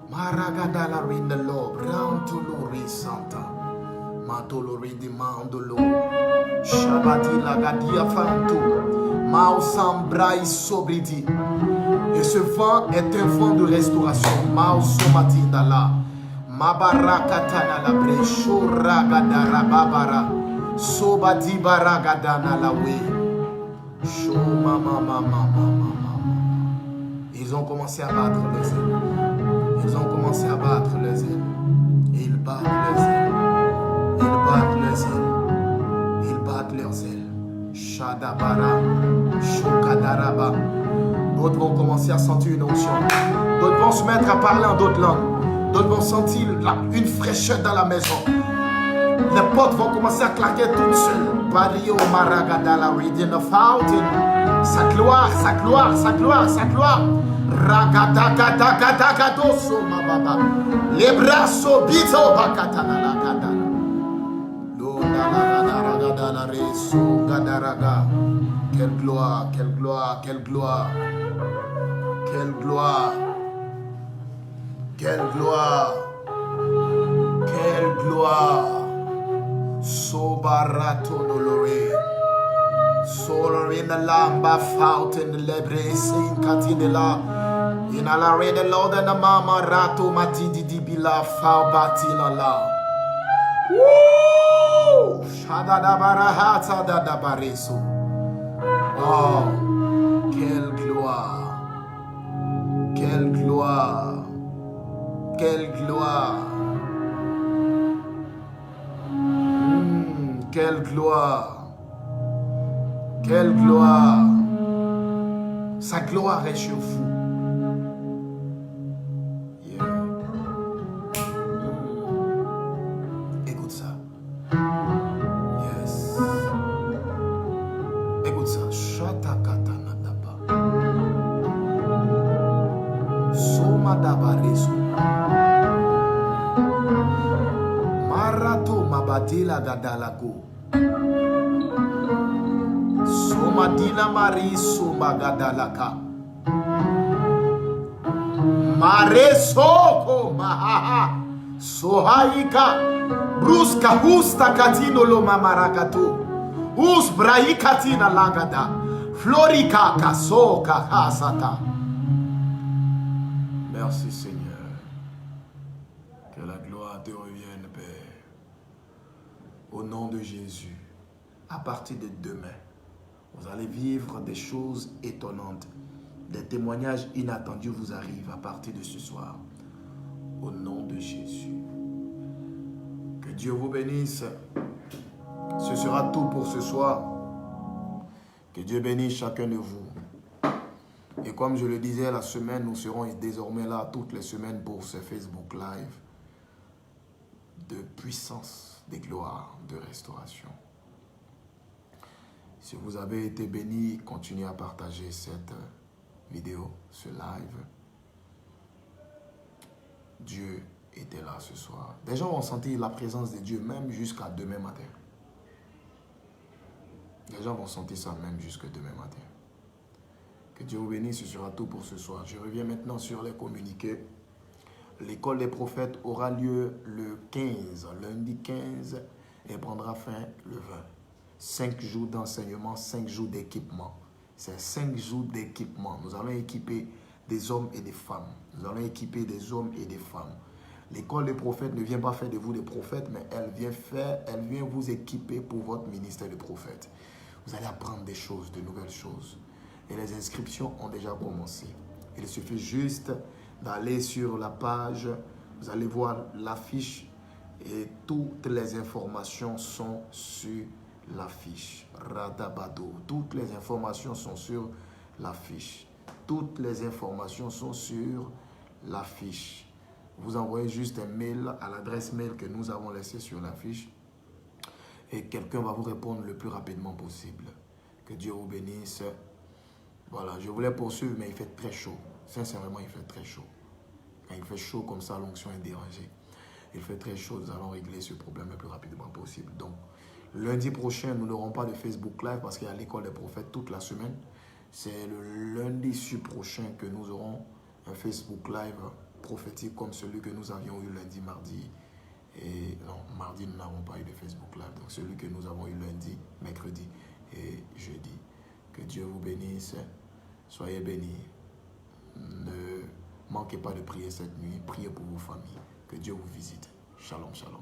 Maragada la rinelo, brantolo risanta. Matolo ridimandolo. Shabati la gadia fanto. Mausambrai sobridi. Et ce vent est un vent de restauration. Mausomati dala. Mabarakatana la brecho ragadara babara. Sobati baragadana la we. Show mama mama mama mama. Ils ont commencé à battre les ailes. Ils ont commencé à battre les ailes. Et ils battent les ailes. Ils battent les ailes. Ils battent leurs ailes. Shadabara. Shokadaraba. D'autres vont commencer à sentir une onction. D'autres vont se mettre à parler en d'autres langues. D'autres vont sentir une fraîcheur dans la maison. Les portes vont commencer à claquer toutes seules. Bario Maragada la reading the fountain. Sa gloire, sa gloire, sa gloire, sa gloire. Ragadagadagadagadoso mababa. Les bras sobito bakatana la gadana. Lona la ragada la reso gadaraga. Quelle gloire, quelle gloire, quelle gloire. Quelle gloire. Quelle gloire. Quelle gloire. Sobarato dolore. Solar in the lamba fountain lebre sin katinela. In ala re the Lord and the mama rato matidi di bila fa batina la. Woo! Shada da barahata da da bareso. Oh, quelle gloire. Quelle gloire. Quelle gloire. Quelle gloire. Quelle gloire. Sa gloire est sur vous. Yeah. Écoute ça. Yes. Écoute ça. Shata katana daba. Soma daba reso. Marato mabadila gadalago. Somadina Mari Sumagadalaka Mare Soko Mahaha Sohaika Bruska Husta Katino Loma Marakato Us Braikatina Lagada Florika kasoka kasata. Merci Seigneur. Que la gloire te revienne, Père. Au nom de Jésus, à partir de demain, vous allez vivre des choses étonnantes. Des témoignages inattendus vous arrivent à partir de ce soir. Au nom de Jésus. Que Dieu vous bénisse. Ce sera tout pour ce soir. Que Dieu bénisse chacun de vous. Et comme je le disais, la semaine, nous serons désormais là toutes les semaines pour ce Facebook Live de puissance, de gloire, de restauration. Si vous avez été béni, continuez à partager cette vidéo, ce live. Dieu était là ce soir. Des gens vont sentir la présence de Dieu même jusqu'à demain matin. Les gens vont sentir ça même jusqu'à demain matin. Que Dieu vous bénisse, ce sera tout pour ce soir. Je reviens maintenant sur les communiqués. L'école des prophètes aura lieu le 15, lundi 15, et prendra fin le 20. 5 jours d'enseignement, 5 jours d'équipement. C'est 5 jours d'équipement. Nous allons équiper des hommes et des femmes. Nous allons équiper des hommes et des femmes. L'école des prophètes ne vient pas faire de vous des prophètes, mais elle vient vous équiper pour votre ministère de prophète. Vous allez apprendre des choses, de nouvelles choses. Et les inscriptions ont déjà commencé. Il suffit juste d'aller sur la page, vous allez voir l'affiche et toutes les informations sont sur l'affiche. Radabado, toutes les informations sont sur l'affiche. Toutes les informations sont sur l'affiche. Vous envoyez juste un mail à l'adresse mail que nous avons laissée sur l'affiche et quelqu'un va vous répondre le plus rapidement possible. Que Dieu vous bénisse. Voilà, je voulais poursuivre, mais il fait très chaud. Sincèrement, il fait très chaud. Quand il fait chaud comme ça, l'onction est dérangée. Il fait très chaud, nous allons régler ce problème le plus rapidement possible. Donc, lundi prochain, nous n'aurons pas de Facebook Live parce qu'il y a l'école des prophètes toute la semaine. C'est le lundi prochain que nous aurons un Facebook Live prophétique comme celui que nous avions eu lundi, mardi. Et non, mardi, nous n'avons pas eu de Facebook Live. Donc, celui que nous avons eu lundi, mercredi et jeudi. Que Dieu vous bénisse. Soyez bénis. Ne manquez pas de prier cette nuit. Priez pour vos familles. Que Dieu vous visite. Shalom, shalom.